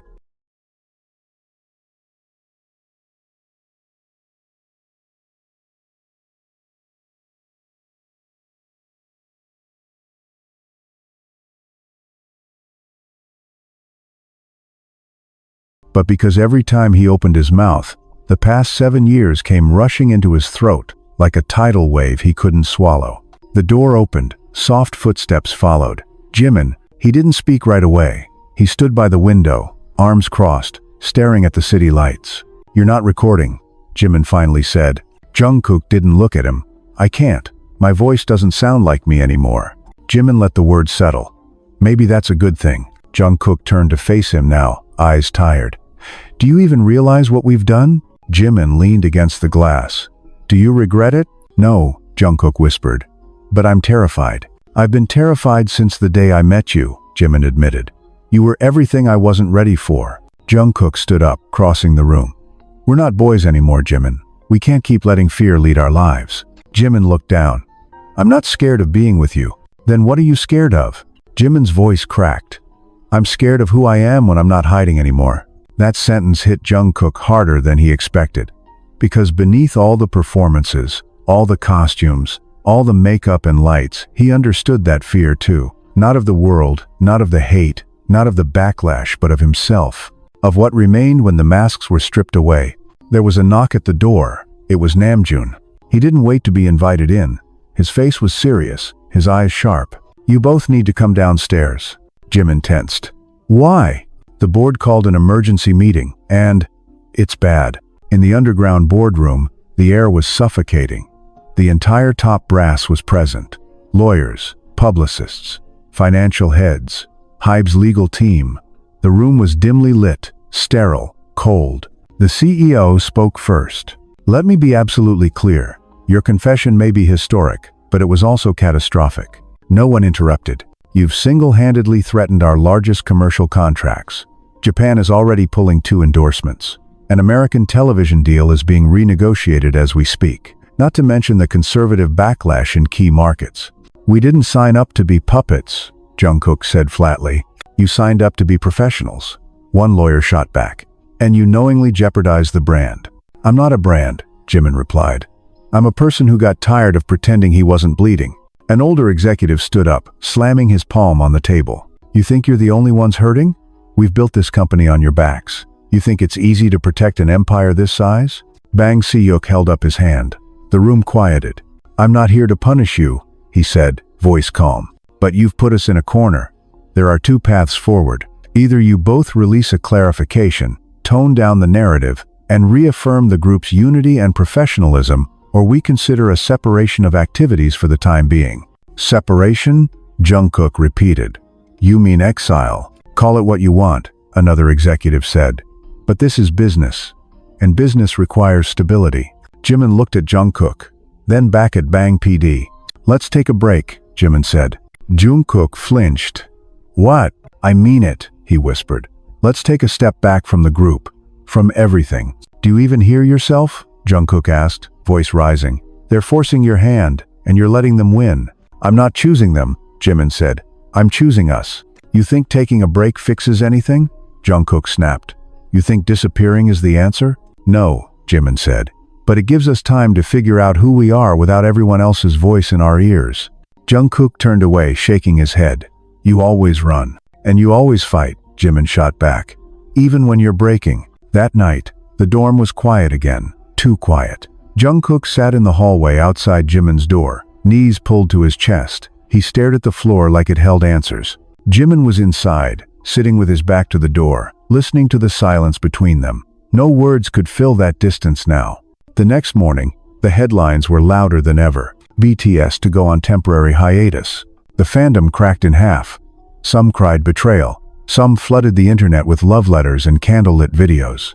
but because every time he opened his mouth, the past 7 years came rushing into his throat like a tidal wave he couldn't swallow. The door opened, soft footsteps followed. Jimin, he didn't speak right away. He stood by the window, arms crossed, staring at the city lights. "You're not recording," Jimin finally said. Jungkook didn't look at him. "I can't. My voice doesn't sound like me anymore." Jimin let the words settle. "Maybe that's a good thing." Jungkook turned to face him now, eyes tired. "Do you even realize what we've done?" Jimin leaned against the glass. "Do you regret it?" "No," Jungkook whispered. "But I'm terrified. I've been terrified since the day I met you," Jimin admitted. "You were everything I wasn't ready for." Jungkook stood up, crossing the room. "We're not boys anymore, Jimin. We can't keep letting fear lead our lives." Jimin looked down. "I'm not scared of being with you." "Then what are you scared of?" Jimin's voice cracked. "I'm scared of who I am when I'm not hiding anymore." That sentence hit Jungkook harder than he expected. Because beneath all the performances, all the costumes, all the makeup and lights, he understood that fear too. Not of the world, not of the hate, not of the backlash, but of himself. Of what remained when the masks were stripped away. There was a knock at the door. It was Namjoon. He didn't wait to be invited in. His face was serious, his eyes sharp. "You both need to come downstairs." Jimin tensed. "Why?" "The board called an emergency meeting, and it's bad." In the underground boardroom, the air was suffocating. The entire top brass was present. Lawyers, publicists, financial heads, Hybe's legal team. The room was dimly lit, sterile, cold. The CEO spoke first. "Let me be absolutely clear. Your confession may be historic, but it was also catastrophic." No one interrupted. "You've single-handedly threatened our largest commercial contracts. Japan is already pulling 2 endorsements. An American television deal is being renegotiated as we speak, not to mention the conservative backlash in key markets." "We didn't sign up to be puppets," Jungkook said flatly. "You signed up to be professionals." One lawyer shot back. "And you knowingly jeopardized the brand." "I'm not a brand," Jimin replied. "I'm a person who got tired of pretending he wasn't bleeding." An older executive stood up, slamming his palm on the table. "You think you're the only ones hurting? We've built this company on your backs. You think it's easy to protect an empire this size?" Bang Si-yuk held up his hand. The room quieted. "I'm not here to punish you," he said, voice calm. "But you've put us in a corner. There are 2 paths forward. Either you both release a clarification, tone down the narrative, and reaffirm the group's unity and professionalism, or we consider a separation of activities for the time being." "Separation?" Jungkook repeated. "You mean exile. Call it what you want," another executive said. "But this is business, and business requires stability." Jimin looked at Jungkook, then back at Bang PD. "Let's take a break," Jimin said. Jungkook flinched. "What?" "I mean it," he whispered. "Let's take a step back from the group, from everything." "Do you even hear yourself?" Jungkook asked, voice rising. "They're forcing your hand, and you're letting them win." "I'm not choosing them," Jimin said. "I'm choosing us." "You think taking a break fixes anything?" Jungkook snapped. "You think disappearing is the answer?" "No," Jimin said. "But it gives us time to figure out who we are without everyone else's voice in our ears." Jungkook turned away, shaking his head. "You always run. And you always fight," Jimin shot back. "Even when you're breaking." That night, the dorm was quiet again. Too quiet. Jungkook sat in the hallway outside Jimin's door, knees pulled to his chest. He stared at the floor like it held answers. Jimin was inside, sitting with his back to the door, listening to the silence between them. No words could fill that distance now. The next morning, the headlines were louder than ever. BTS to go on temporary hiatus. The fandom cracked in half. Some cried betrayal. Some flooded the internet with love letters and candlelit videos.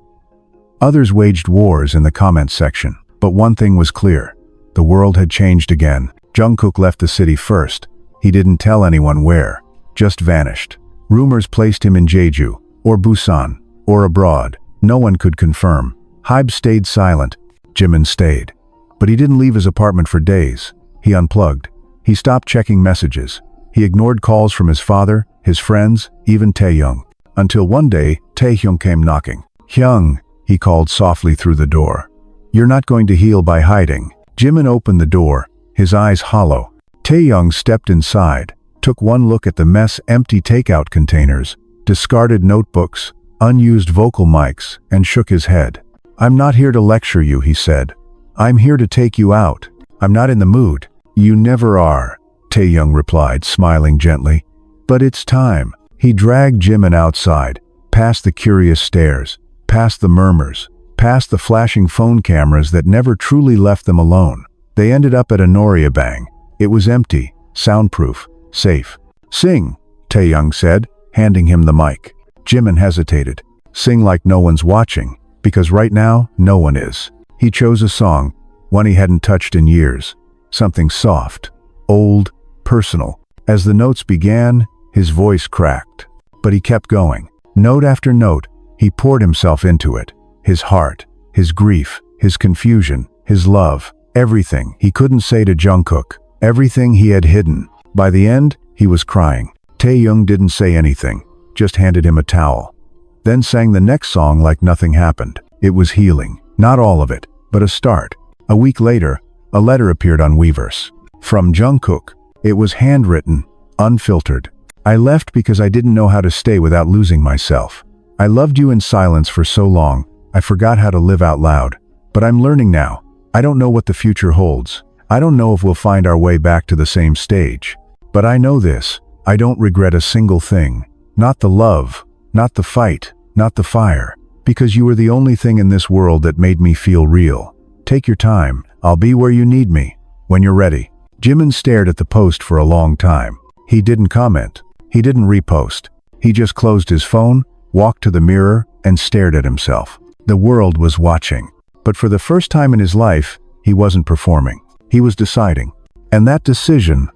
Others waged wars in the comments section. But one thing was clear. The world had changed again. Jungkook left the city first. He didn't tell anyone where. Just vanished. Rumors placed him in Jeju, or Busan, or abroad. No one could confirm. Hybe stayed silent. Jimin stayed. But he didn't leave his apartment for days. He unplugged. He stopped checking messages. He ignored calls from his father, his friends, even Taehyung. Until one day, Taehyung came knocking. "Hyung," he called softly through the door. "You're not going to heal by hiding." Jimin opened the door, his eyes hollow. Taehyung stepped inside, took one look at the mess empty takeout containers, discarded notebooks, unused vocal mics, and shook his head. "I'm not here to lecture you," he said. "I'm here to take you out. I'm not in the mood." "You never are," Taeyoung replied, smiling gently. "But it's time." He dragged Jimin outside, past the curious stares, past the murmurs, past the flashing phone cameras that never truly left them alone. They ended up at a Noryabang. It was empty, soundproof, safe. "Sing," Taeyoung said, handing him the mic. Jimin hesitated. Sing like no one's watching, because right now, no one is. He chose a song, one he hadn't touched in years. Something soft, old, personal. As the notes began, his voice cracked. But he kept going. Note after note, he poured himself into it. His heart, his grief, his confusion, his love, everything he couldn't say to Jungkook, everything he had hidden. By the end, he was crying. Taeyoung didn't say anything, just handed him a towel. Then sang the next song like nothing happened. It was healing. Not all of it, but a start. A week later, a letter appeared on Weverse. From Jungkook. It was handwritten, unfiltered. "I left because I didn't know how to stay without losing myself. I loved you in silence for so long, I forgot how to live out loud. But I'm learning now. I don't know what the future holds. I don't know if we'll find our way back to the same stage. But I know this, I don't regret a single thing. Not the love, not the fight, not the fire. Because you were the only thing in this world that made me feel real. Take your time, I'll be where you need me, when you're ready." Jimin stared at the post for a long time. He didn't comment. He didn't repost. He just closed his phone, walked to the mirror, and stared at himself. The world was watching. But for the first time in his life, he wasn't performing. He was deciding. And that decision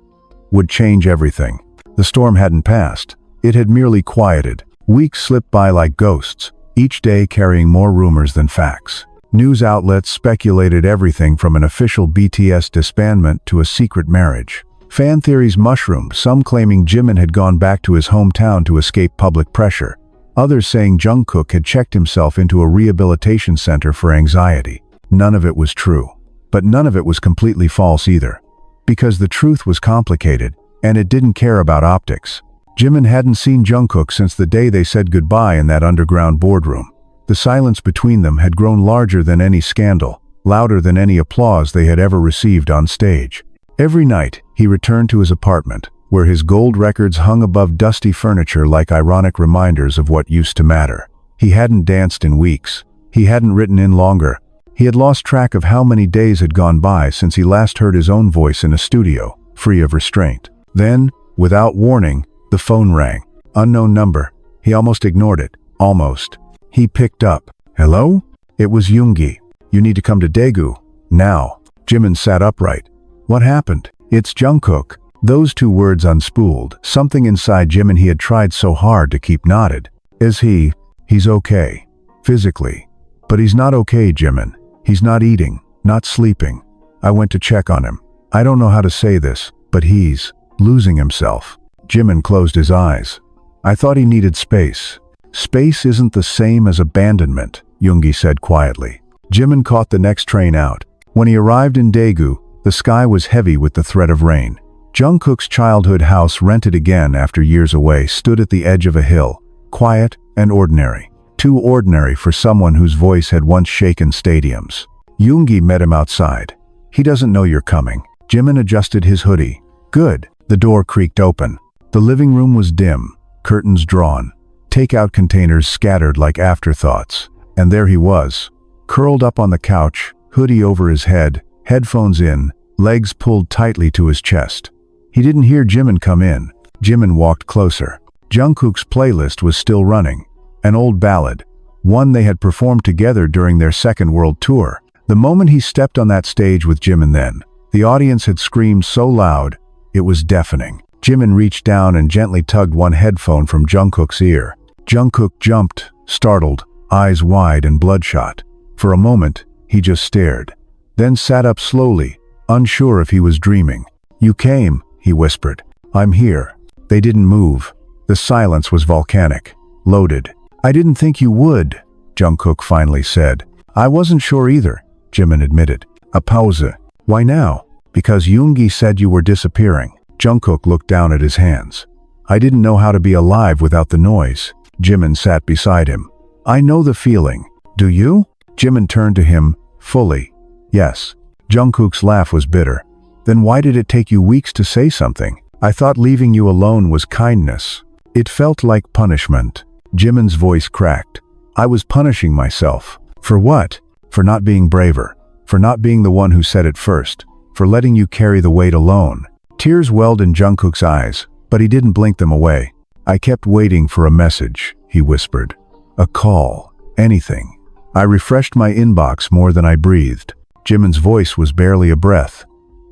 would change everything. The storm hadn't passed. It had merely quieted. Weeks slipped by like ghosts, each day carrying more rumors than facts. News outlets speculated everything from an official BTS disbandment to a secret marriage. Fan theories mushroomed, some claiming Jimin had gone back to his hometown to escape public pressure. Others saying Jungkook had checked himself into a rehabilitation center for anxiety. None of it was true. But none of it was completely false either. Because the truth was complicated, and it didn't care about optics. Jimin hadn't seen Jungkook since the day they said goodbye in that underground boardroom. The silence between them had grown larger than any scandal, louder than any applause they had ever received on stage. Every night, he returned to his apartment, where his gold records hung above dusty furniture like ironic reminders of what used to matter. He hadn't danced in weeks. He hadn't written in longer. He had lost track of how many days had gone by since he last heard his own voice in a studio, free of restraint. Then, without warning, the phone rang. Unknown number. He almost ignored it. Almost. He picked up. "Hello?" It was Yoongi. "You need to come to Daegu. Now." Jimin sat upright. "What happened?" "It's Jungkook." Those two words unspooled. Something inside Jimin he had tried so hard to keep knotted. "Is he?" "He's okay. Physically. But he's not okay, Jimin. He's not eating, not sleeping. I went to check on him. I don't know how to say this, but he's losing himself." Jimin closed his eyes. "I thought he needed space." "Space isn't the same as abandonment," Yoongi said quietly. Jimin caught the next train out. When he arrived in Daegu, the sky was heavy with the threat of rain. Jungkook's childhood house, rented again after years away, stood at the edge of a hill, quiet and ordinary. Too ordinary for someone whose voice had once shaken stadiums. Yoongi met him outside. "He doesn't know you're coming." Jimin adjusted his hoodie. "Good." The door creaked open. The living room was dim, curtains drawn. Takeout containers scattered like afterthoughts. And there he was, curled up on the couch, hoodie over his head, headphones in, legs pulled tightly to his chest. He didn't hear Jimin come in. Jimin walked closer. Jungkook's playlist was still running. An old ballad, one they had performed together during their second world tour. The moment he stepped on that stage with Jimin then, the audience had screamed so loud, it was deafening. Jimin reached down and gently tugged one headphone from Jungkook's ear. Jungkook jumped, startled, eyes wide and bloodshot. For a moment, he just stared. Then sat up slowly, unsure if he was dreaming. "You came," he whispered. "I'm here." They didn't move. The silence was volcanic, loaded. "I didn't think you would," Jungkook finally said. "I wasn't sure either," Jimin admitted. A pause. "Why now?" "Because Yoongi said you were disappearing." Jungkook looked down at his hands. "I didn't know how to be alive without the noise." Jimin sat beside him. I know the feeling. Do you? Jimin turned to him, fully. Yes. Jungkook's laugh was bitter. Then why did it take you weeks to say something? I thought leaving you alone was kindness. It felt like punishment. Jimin's voice cracked. I was punishing myself. For what? For not being braver. For not being the one who said it first. For letting you carry the weight alone. Tears welled in Jungkook's eyes, but he didn't blink them away. I kept waiting for a message, he whispered. A call. Anything. I refreshed my inbox more than I breathed. Jimin's voice was barely a breath.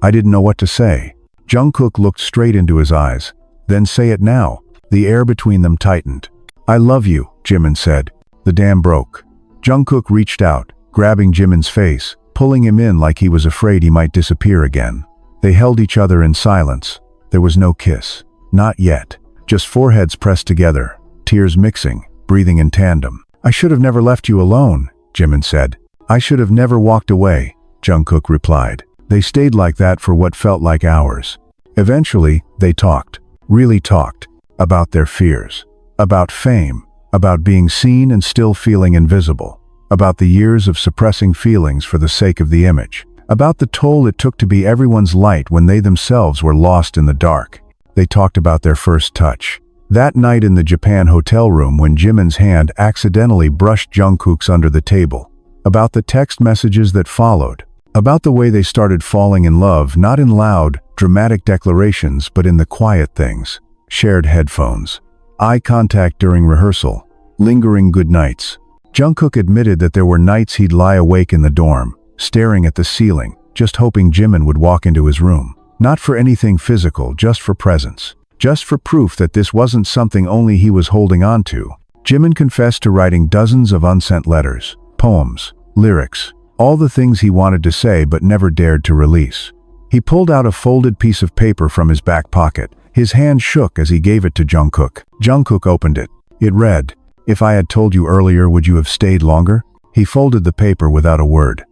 I didn't know what to say. Jungkook looked straight into his eyes. Then say it now. The air between them tightened. I love you, Jimin said. The dam broke. Jungkook reached out, grabbing Jimin's face, pulling him in like he was afraid he might disappear again. They held each other in silence. There was no kiss. Not yet. Just foreheads pressed together, tears mixing, breathing in tandem. I should have never left you alone, Jimin said. I should have never walked away, Jungkook replied. They stayed like that for what felt like hours. Eventually, they talked, really talked, about their fears, about fame, about being seen and still feeling invisible, about the years of suppressing feelings for the sake of the image, about the toll it took to be everyone's light when they themselves were lost in the dark. They talked about their first touch. That night in the Japan hotel room when Jimin's hand accidentally brushed Jungkook's under the table. About the text messages that followed. About the way they started falling in love, not in loud, dramatic declarations, but in the quiet things. Shared headphones. Eye contact during rehearsal. Lingering goodnights. Jungkook admitted that there were nights he'd lie awake in the dorm, staring at the ceiling, just hoping Jimin would walk into his room. Not for anything physical, just for presence. Just for proof that this wasn't something only he was holding on to. Jimin confessed to writing dozens of unsent letters, poems, lyrics, all the things he wanted to say but never dared to release. He pulled out a folded piece of paper from his back pocket. His hand shook as he gave it to Jungkook. Jungkook opened it. It read, "If I had told you earlier, would you have stayed longer?" He folded the paper without a word,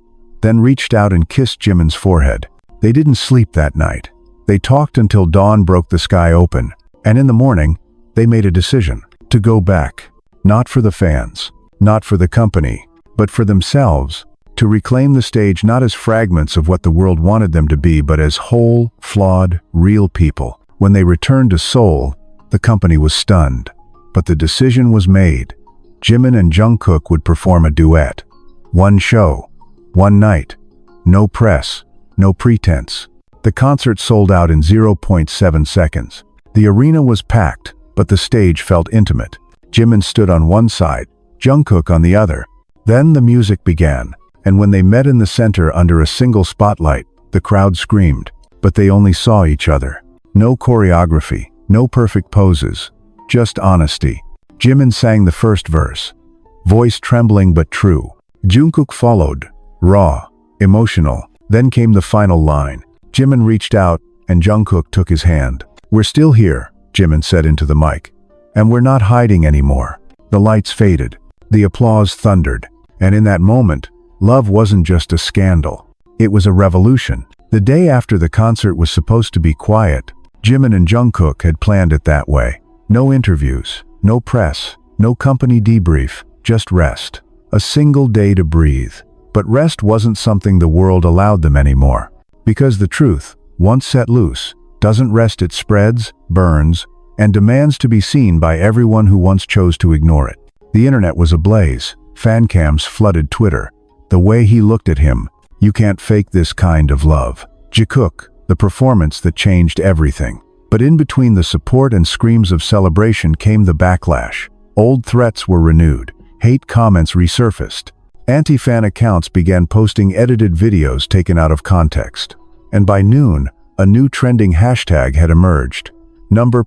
then reached out and kissed Jimin's forehead. They didn't sleep that night. They talked until dawn broke the sky open, and in the morning, they made a decision to go back. Not for the fans, not for the company, but for themselves, to reclaim the stage not as fragments of what the world wanted them to be, but as whole, flawed, real people. When they returned to Seoul, the company was stunned. But the decision was made. Jimin and Jungkook would perform a duet. One show, one night, no press, no pretense. The concert sold out in 0.7 seconds. The arena was packed, but the stage felt intimate. Jimin stood on one side, Jungkook on the other. Then the music began, and when they met in the center under a single spotlight, the crowd screamed. But they only saw each other. No choreography, no perfect poses, just honesty. Jimin sang the first verse, voice trembling but true. Jungkook followed, raw, emotional. Then came the final line. Jimin reached out, and Jungkook took his hand. "We're still here," Jimin said into the mic. "And we're not hiding anymore." The lights faded. The applause thundered. And in that moment, love wasn't just a scandal. It was a revolution. The day after the concert was supposed to be quiet, Jimin and Jungkook had planned it that way. No interviews, no press, no company debrief, just rest. A single day to breathe. But rest wasn't something the world allowed them anymore. Because the truth, once set loose, doesn't rest, it spreads, burns, and demands to be seen by everyone who once chose to ignore it. The internet was ablaze. Fan cams flooded Twitter. The way he looked at him, "You can't fake this kind of love." Jungkook, the performance that changed everything. But in between the support and screams of celebration came the backlash. Old threats were renewed. Hate comments resurfaced. Anti-fan accounts began posting edited videos taken out of context. And by noon, a new trending hashtag had emerged.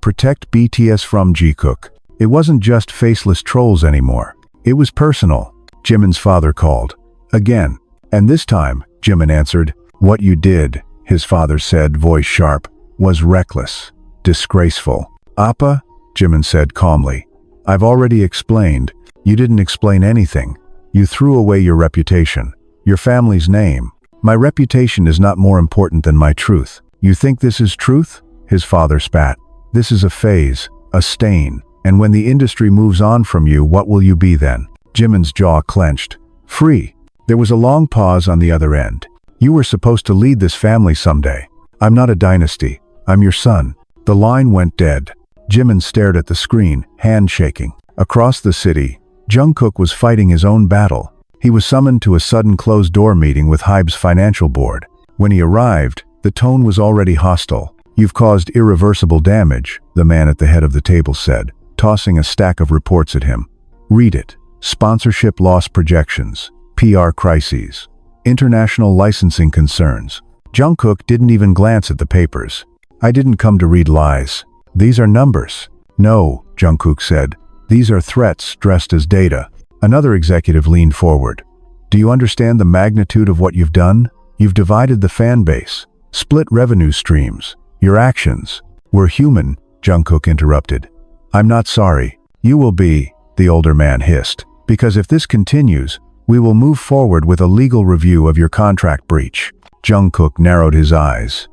#Protect BTS from Jungkook. It wasn't just faceless trolls anymore. It was personal. Jimin's father called. Again. And this time, Jimin answered, "What you did," his father said, voice sharp, "was reckless, disgraceful." "Appa," Jimin said calmly, "I've already explained. You didn't explain anything. You threw away your reputation, your family's name. My reputation is not more important than my truth. You think this is truth?" His father spat. "This is a phase, a stain. And when the industry moves on from you, what will you be then?" Jimin's jaw clenched. Free. There was a long pause on the other end. You were supposed to lead this family someday. I'm not a dynasty. I'm your son. The line went dead. Jimin stared at the screen, hand shaking. Across the city, Jungkook was fighting his own battle. He was summoned to a sudden closed-door meeting with HYBE's financial board. When he arrived, the tone was already hostile. You've caused irreversible damage, the man at the head of the table said, tossing a stack of reports at him. Read it. Sponsorship loss projections, PR crises, international licensing concerns. Jungkook didn't even glance at the papers. I didn't come to read lies. These are numbers. No, Jungkook said. These are threats dressed as data. Another executive leaned forward. Do you understand the magnitude of what you've done? You've divided the fan base, split revenue streams. Your actions. We're human, Jungkook interrupted. I'm not sorry. You will be, the older man hissed. Because if this continues, we will move forward with a legal review of your contract breach. Jungkook narrowed his eyes.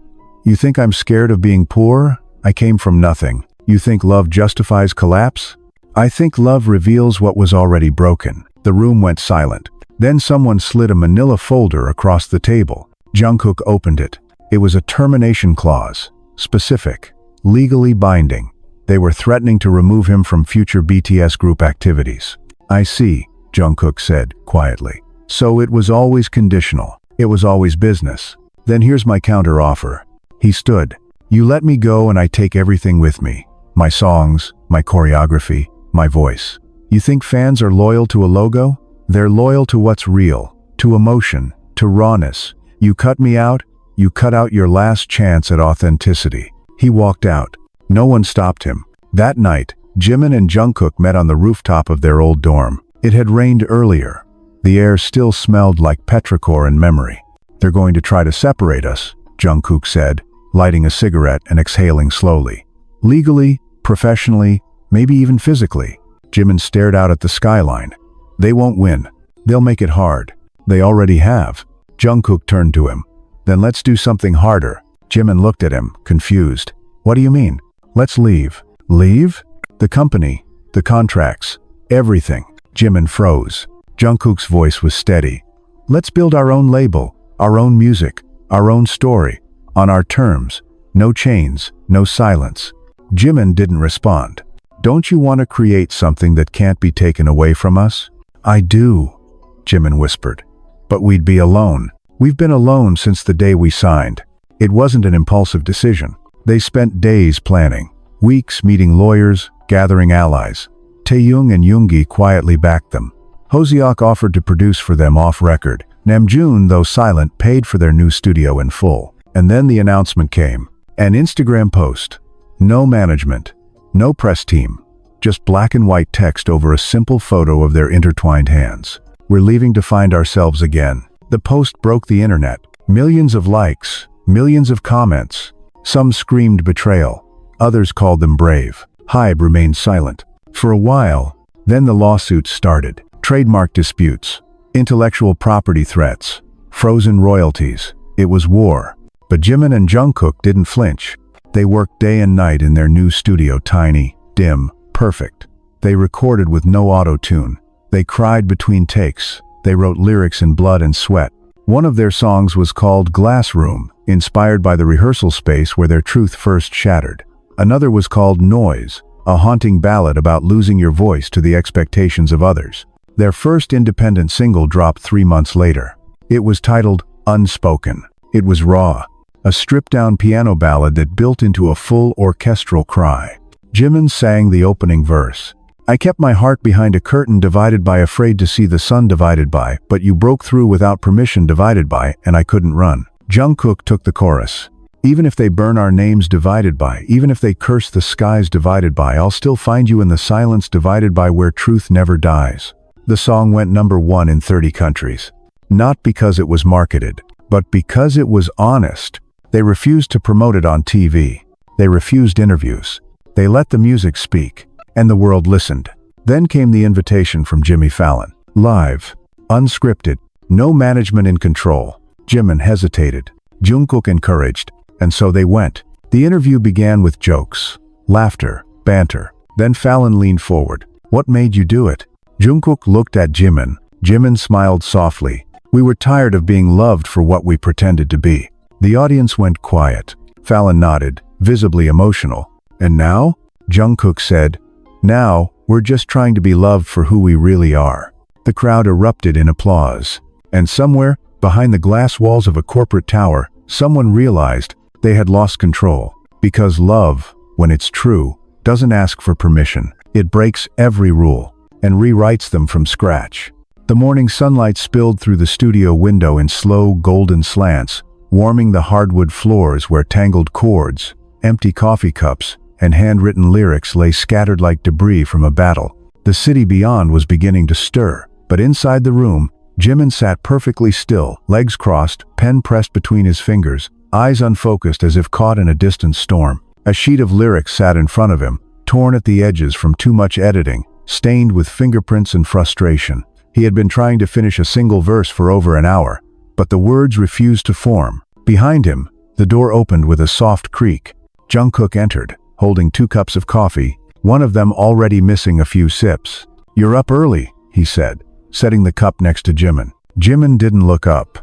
You think I'm scared of being poor? I came from nothing. You think love justifies collapse? I think love reveals what was already broken. The room went silent. Then someone slid a manila folder across the table. Jungkook opened it. It was a termination clause. Specific. Legally binding. They were threatening to remove him from future BTS group activities. I see, Jungkook said, quietly. So it was always conditional. It was always business. Then here's my counter-offer. He stood. You let me go and I take everything with me. My songs, my choreography, my voice. You think fans are loyal to a logo? They're loyal to what's real, to emotion, to rawness. You cut me out, you cut out your last chance at authenticity. He walked out. No one stopped him. That night, Jimin and Jungkook met on the rooftop of their old dorm. It had rained earlier. The air still smelled like petrichor and memory. They're going to try to separate us, Jungkook said, lighting a cigarette and exhaling slowly. Legally, professionally, maybe even physically. Jimin stared out at the skyline. They won't win. They'll make it hard. They already have. Jungkook turned to him. Then let's do something harder. Jimin looked at him, confused. What do you mean? Let's leave. Leave? The company, the contracts, everything. Jimin froze. Jungkook's voice was steady. Let's build our own label, our own music, our own story, on our terms. No chains, no silence. Jimin didn't respond. Don't you want to create something that can't be taken away from us? I do, Jimin whispered. But we'd be alone. We've been alone since the day we signed. It wasn't an impulsive decision. They spent days planning, weeks meeting lawyers, gathering allies. Taeyong and Yoongi quietly backed them. Hoseok offered to produce for them off-record. Namjoon, though silent, paid for their new studio in full. And then the announcement came. An Instagram post. No management. No press team. Just black and white text over a simple photo of their intertwined hands. We're leaving to find ourselves again. The post broke the internet. Millions of likes. Millions of comments. Some screamed betrayal. Others called them brave. HYBE remained silent. For a while, then the lawsuits started. Trademark disputes. Intellectual property threats. Frozen royalties. It was war. But Jimin and Jungkook didn't flinch. They worked day and night in their new studio, tiny, dim, perfect. They recorded with no auto-tune. They cried between takes. They wrote lyrics in blood and sweat. One of their songs was called Glass Room, inspired by the rehearsal space where their truth first shattered. Another was called Noise, a haunting ballad about losing your voice to the expectations of others. Their first independent single dropped 3 months later. It was titled Unspoken. It was raw, a stripped-down piano ballad that built into a full orchestral cry. Jimin sang the opening verse. I kept my heart behind a curtain divided by, afraid to see the sun divided by, but you broke through without permission divided by, and I couldn't run. Jungkook took the chorus. Even if they burn our names divided by, even if they curse the skies divided by, I'll still find you in the silence divided by where truth never dies. The song went #1 in 30 countries. Not because it was marketed, but because it was honest. They refused to promote it on TV. They refused interviews. They let the music speak. And the world listened. Then came the invitation from Jimmy Fallon. Live. Unscripted. No management in control. Jimin hesitated. Jungkook encouraged. And so they went. The interview began with jokes, laughter, banter. Then Fallon leaned forward. What made you do it? Jungkook looked at Jimin. Jimin smiled softly. We were tired of being loved for what we pretended to be. The audience went quiet. Fallon nodded, visibly emotional. And now? Jungkook said. Now, we're just trying to be loved for who we really are. The crowd erupted in applause. And somewhere, behind the glass walls of a corporate tower, someone realized they had lost control. Because love, when it's true, doesn't ask for permission. It breaks every rule and rewrites them from scratch. The morning sunlight spilled through the studio window in slow, golden slants, warming the hardwood floors where tangled cords, empty coffee cups, and handwritten lyrics lay scattered like debris from a battle. The city beyond was beginning to stir, but inside the room, Jimin sat perfectly still, legs crossed, pen pressed between his fingers, eyes unfocused as if caught in a distant storm. A sheet of lyrics sat in front of him, torn at the edges from too much editing, stained with fingerprints and frustration. He had been trying to finish a single verse for over an hour, but the words refused to form. Behind him, the door opened with a soft creak. Jungkook entered, holding 2 cups of coffee, one of them already missing a few sips. "You're up early," he said, setting the cup next to Jimin. Jimin didn't look up.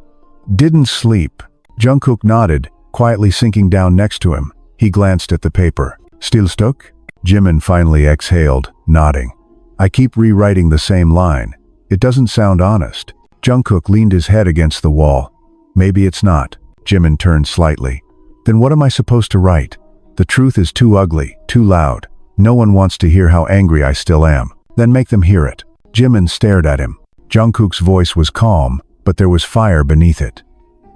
"Didn't sleep." Jungkook nodded, quietly sinking down next to him. He glanced at the paper. "Still stuck?" Jimin finally exhaled, nodding. "I keep rewriting the same line. It doesn't sound honest." Jungkook leaned his head against the wall. "Maybe it's not." Jimin turned slightly. "Then what am I supposed to write? The truth is too ugly, too loud. No one wants to hear how angry I still am. Then make them hear it." Jimin stared at him. Jungkook's voice was calm, but there was fire beneath it.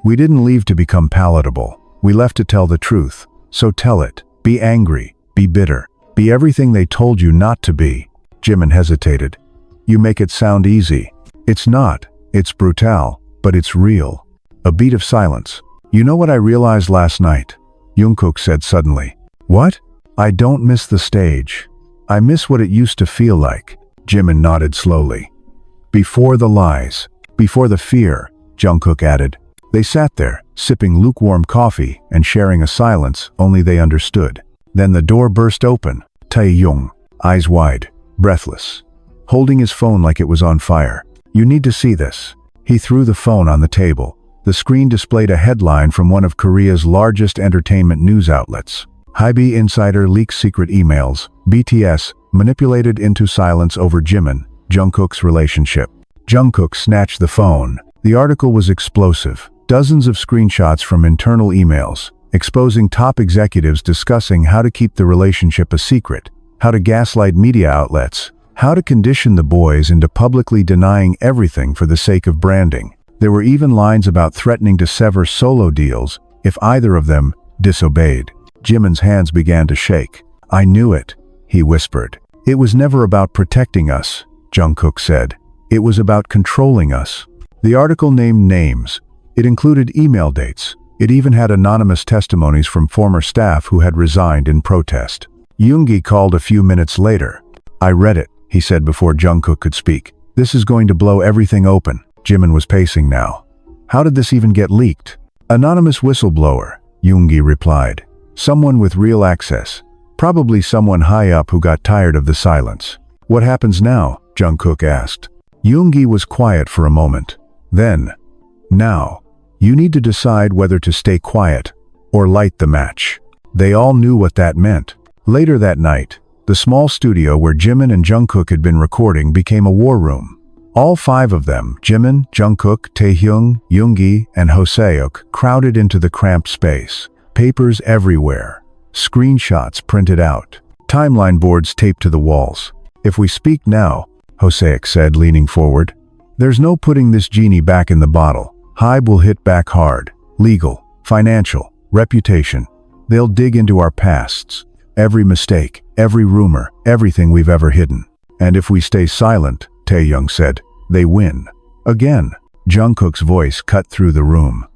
"We didn't leave to become palatable. We left to tell the truth. So tell it. Be angry. Be bitter. Be everything they told you not to be." Jimin hesitated. "You make it sound easy." "It's not. It's brutal, but it's real." A beat of silence. "You know what I realized last night?" Jungkook said suddenly. "What?" "I don't miss the stage. I miss what it used to feel like." Jimin nodded slowly. "Before the lies. Before the fear," Jungkook added. They sat there, sipping lukewarm coffee and sharing a silence only they understood. Then the door burst open. Tae-young, eyes wide, breathless, holding his phone like it was on fire. "You need to see this." He threw the phone on the table. The screen displayed a headline from one of Korea's largest entertainment news outlets. Hybe insider leaks secret emails. BTS manipulated into silence over Jimin, Jungkook's relationship. Jungkook snatched the phone. The article was explosive. Dozens of screenshots from internal emails, exposing top executives discussing how to keep the relationship a secret, how to gaslight media outlets, how to condition the boys into publicly denying everything for the sake of branding. There were even lines about threatening to sever solo deals if either of them disobeyed. Jimin's hands began to shake. "I knew it," he whispered. "It was never about protecting us," Jungkook said. "It was about controlling us." The article named names. It included email dates. It even had anonymous testimonies from former staff who had resigned in protest. Yoongi called a few minutes later. "I read it," he said before Jungkook could speak. "This is going to blow everything open." Jimin was pacing now. "How did this even get leaked?" "Anonymous whistleblower," Yoongi replied. "Someone with real access. Probably someone high up who got tired of the silence." "What happens now?" Jungkook asked. Yoongi was quiet for a moment. Then, "Now, you need to decide whether to stay quiet or light the match." They all knew what that meant. Later that night, the small studio where Jimin and Jungkook had been recording became a war room. All 5 of them, Jimin, Jungkook, Taehyung, Yoongi, and Hoseok, crowded into the cramped space. Papers everywhere. Screenshots printed out. Timeline boards taped to the walls. "If we speak now," Hoseok said, leaning forward, "there's no putting this genie back in the bottle. Hybe will hit back hard. Legal, financial, reputation. They'll dig into our pasts. Every mistake, every rumor, everything we've ever hidden. And if we stay silent," Taehyung said, "they win." Again, Jungkook's voice cut through the room.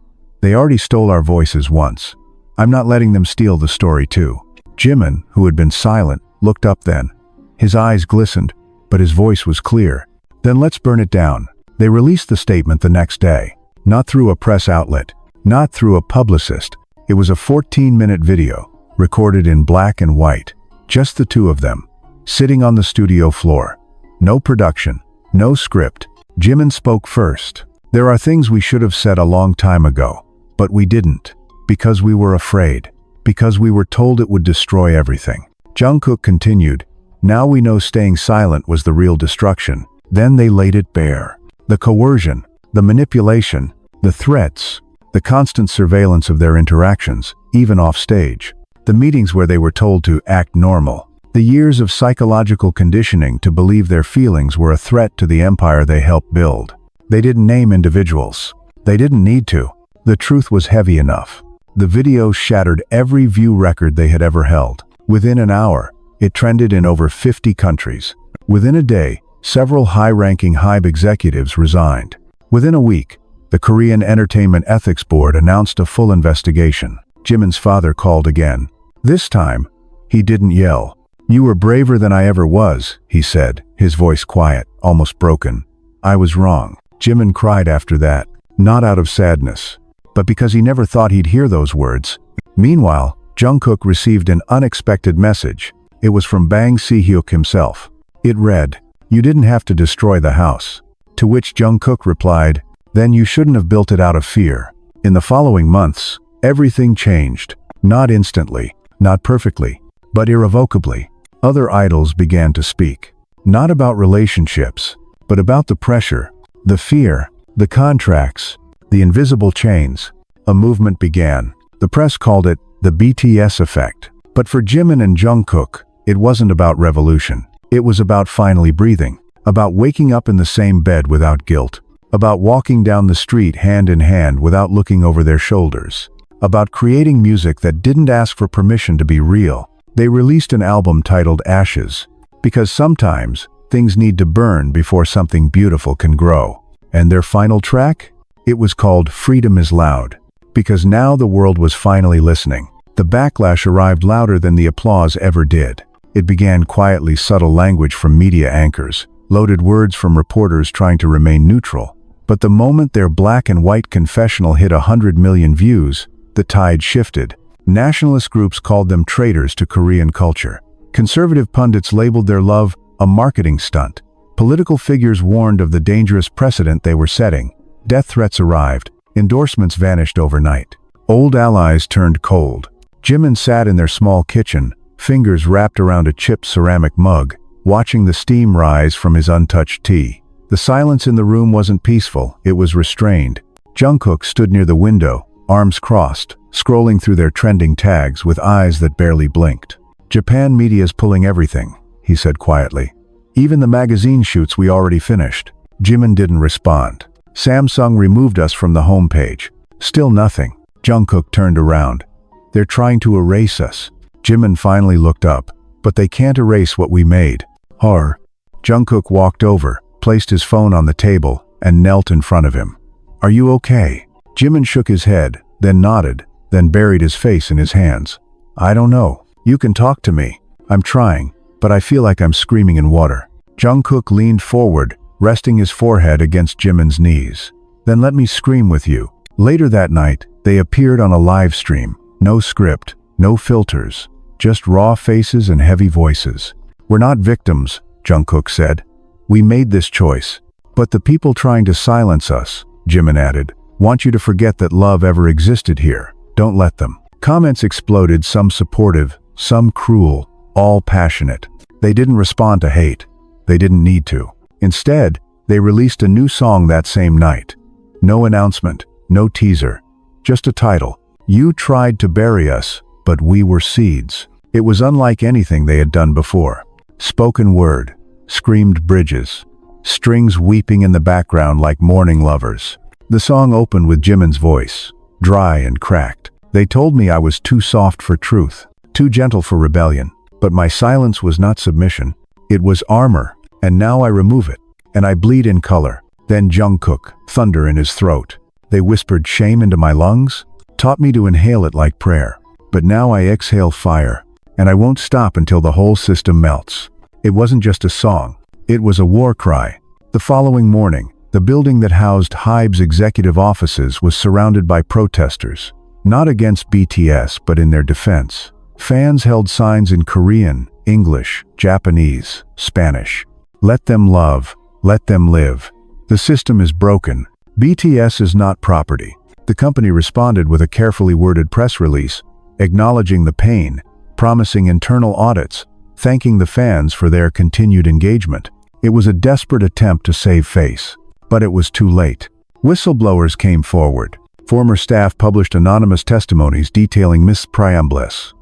"They already stole our voices once. I'm not letting them steal the story too." Jimin, who had been silent, looked up then. His eyes glistened, but his voice was clear. "Then let's burn it down." They released the statement the next day. Not through a press outlet, not through a publicist. It was a 14-minute video, recorded in black and white. Just the 2 of them, sitting on the studio floor. No production, No script. Jimin spoke first. There are things we should have said a long time ago, but we didn't. Because we were afraid. Because we were told it would destroy everything. Jungkook continued, now we know staying silent was the real destruction. Then they laid it bare. The coercion, the manipulation, the threats, the constant surveillance of their interactions, even off stage. The meetings where they were told to act normal. The years of psychological conditioning to believe their feelings were a threat to the empire they helped build. They didn't name individuals. They didn't need to. The truth was heavy enough. The video shattered every view record they had ever held. Within an hour, it trended in over 50 countries. Within a day, several high-ranking HYBE executives resigned. Within a week, the Korean Entertainment Ethics Board announced a full investigation. Jimin's father called again. This time, he didn't yell. You were braver than I ever was, he said, his voice quiet, almost broken. I was wrong. Jimin cried after that, not out of sadness, but because he never thought he'd hear those words. Meanwhile, Jungkook received an unexpected message. It was from Bang Si-hyuk himself. It read, you didn't have to destroy the house. To which Jungkook replied, then you shouldn't have built it out of fear. In the following months, everything changed. Not instantly, not perfectly, but irrevocably. Other idols began to speak. Not about relationships, but about the pressure, the fear, the contracts, the invisible chains. A movement began. The press called it the BTS effect. But for Jimin and Jungkook, it wasn't about revolution. It was about finally breathing, about waking up in the same bed without guilt, about walking down the street hand in hand without looking over their shoulders, about creating music that didn't ask for permission to be real. They released an album titled Ashes, because sometimes things need to burn before something beautiful can grow. And their final track? It was called Freedom is Loud, because now the world was finally listening. The backlash arrived louder than the applause ever did. It began quietly, subtle language from media anchors, loaded words from reporters trying to remain neutral. But the moment their black and white confessional hit 100 million views, the tide shifted. Nationalist groups called them traitors to Korean culture. Conservative pundits labeled their love a marketing stunt. Political figures warned of the dangerous precedent they were setting. Death threats arrived. Endorsements vanished overnight. Old allies turned cold. Jimin sat in their small kitchen, fingers wrapped around a chipped ceramic mug, watching the steam rise from his untouched tea. The silence in the room wasn't peaceful, it was restrained. Jungkook stood near the window, arms crossed, scrolling through their trending tags with eyes that barely blinked. Japan media's pulling everything, he said quietly. Even the magazine shoots we already finished. Jimin didn't respond. Samsung removed us from the homepage. Still nothing. Jungkook turned around. They're trying to erase us. Jimin finally looked up. But they can't erase what we made. Horror. Jungkook walked over, placed his phone on the table, and knelt in front of him. Are you okay? Jimin shook his head, then nodded, then buried his face in his hands. I don't know. You can talk to me. I'm trying, but I feel like I'm screaming in water. Jungkook leaned forward, resting his forehead against Jimin's knees. Then let me scream with you. Later that night, they appeared on a live stream. No script, no filters, just raw faces and heavy voices. We're not victims, Jungkook said. We made this choice. But the people trying to silence us, Jimin added, want you to forget that love ever existed here. Don't let them. Comments exploded, some supportive, some cruel, all passionate. They didn't respond to hate. They didn't need to. Instead, they released a new song that same night. No announcement, no teaser, just a title. You tried to bury us, but we were seeds. It was unlike anything they had done before. Spoken word, screamed bridges, strings weeping in the background like mourning lovers. The song opened with Jimin's voice, dry and cracked. They told me I was too soft for truth, too gentle for rebellion. But my silence was not submission. It was armor, and now I remove it, and I bleed in color. Then Jungkook, thunder in his throat. They whispered shame into my lungs, taught me to inhale it like prayer. But now I exhale fire, and I won't stop until the whole system melts. It wasn't just a song. It was a war cry. The following morning, the building that housed HYBE's executive offices was surrounded by protesters, not against BTS but in their defense. Fans held signs in Korean, English, Japanese, Spanish. Let them love, Let them live. The system is broken. BTS is not property. The company responded with a carefully worded press release, acknowledging the pain, promising internal audits, thanking the fans for their continued engagement. It was a desperate attempt to save face. But it was too late. Whistleblowers came forward. Former staff published anonymous testimonies detailing mispriambles.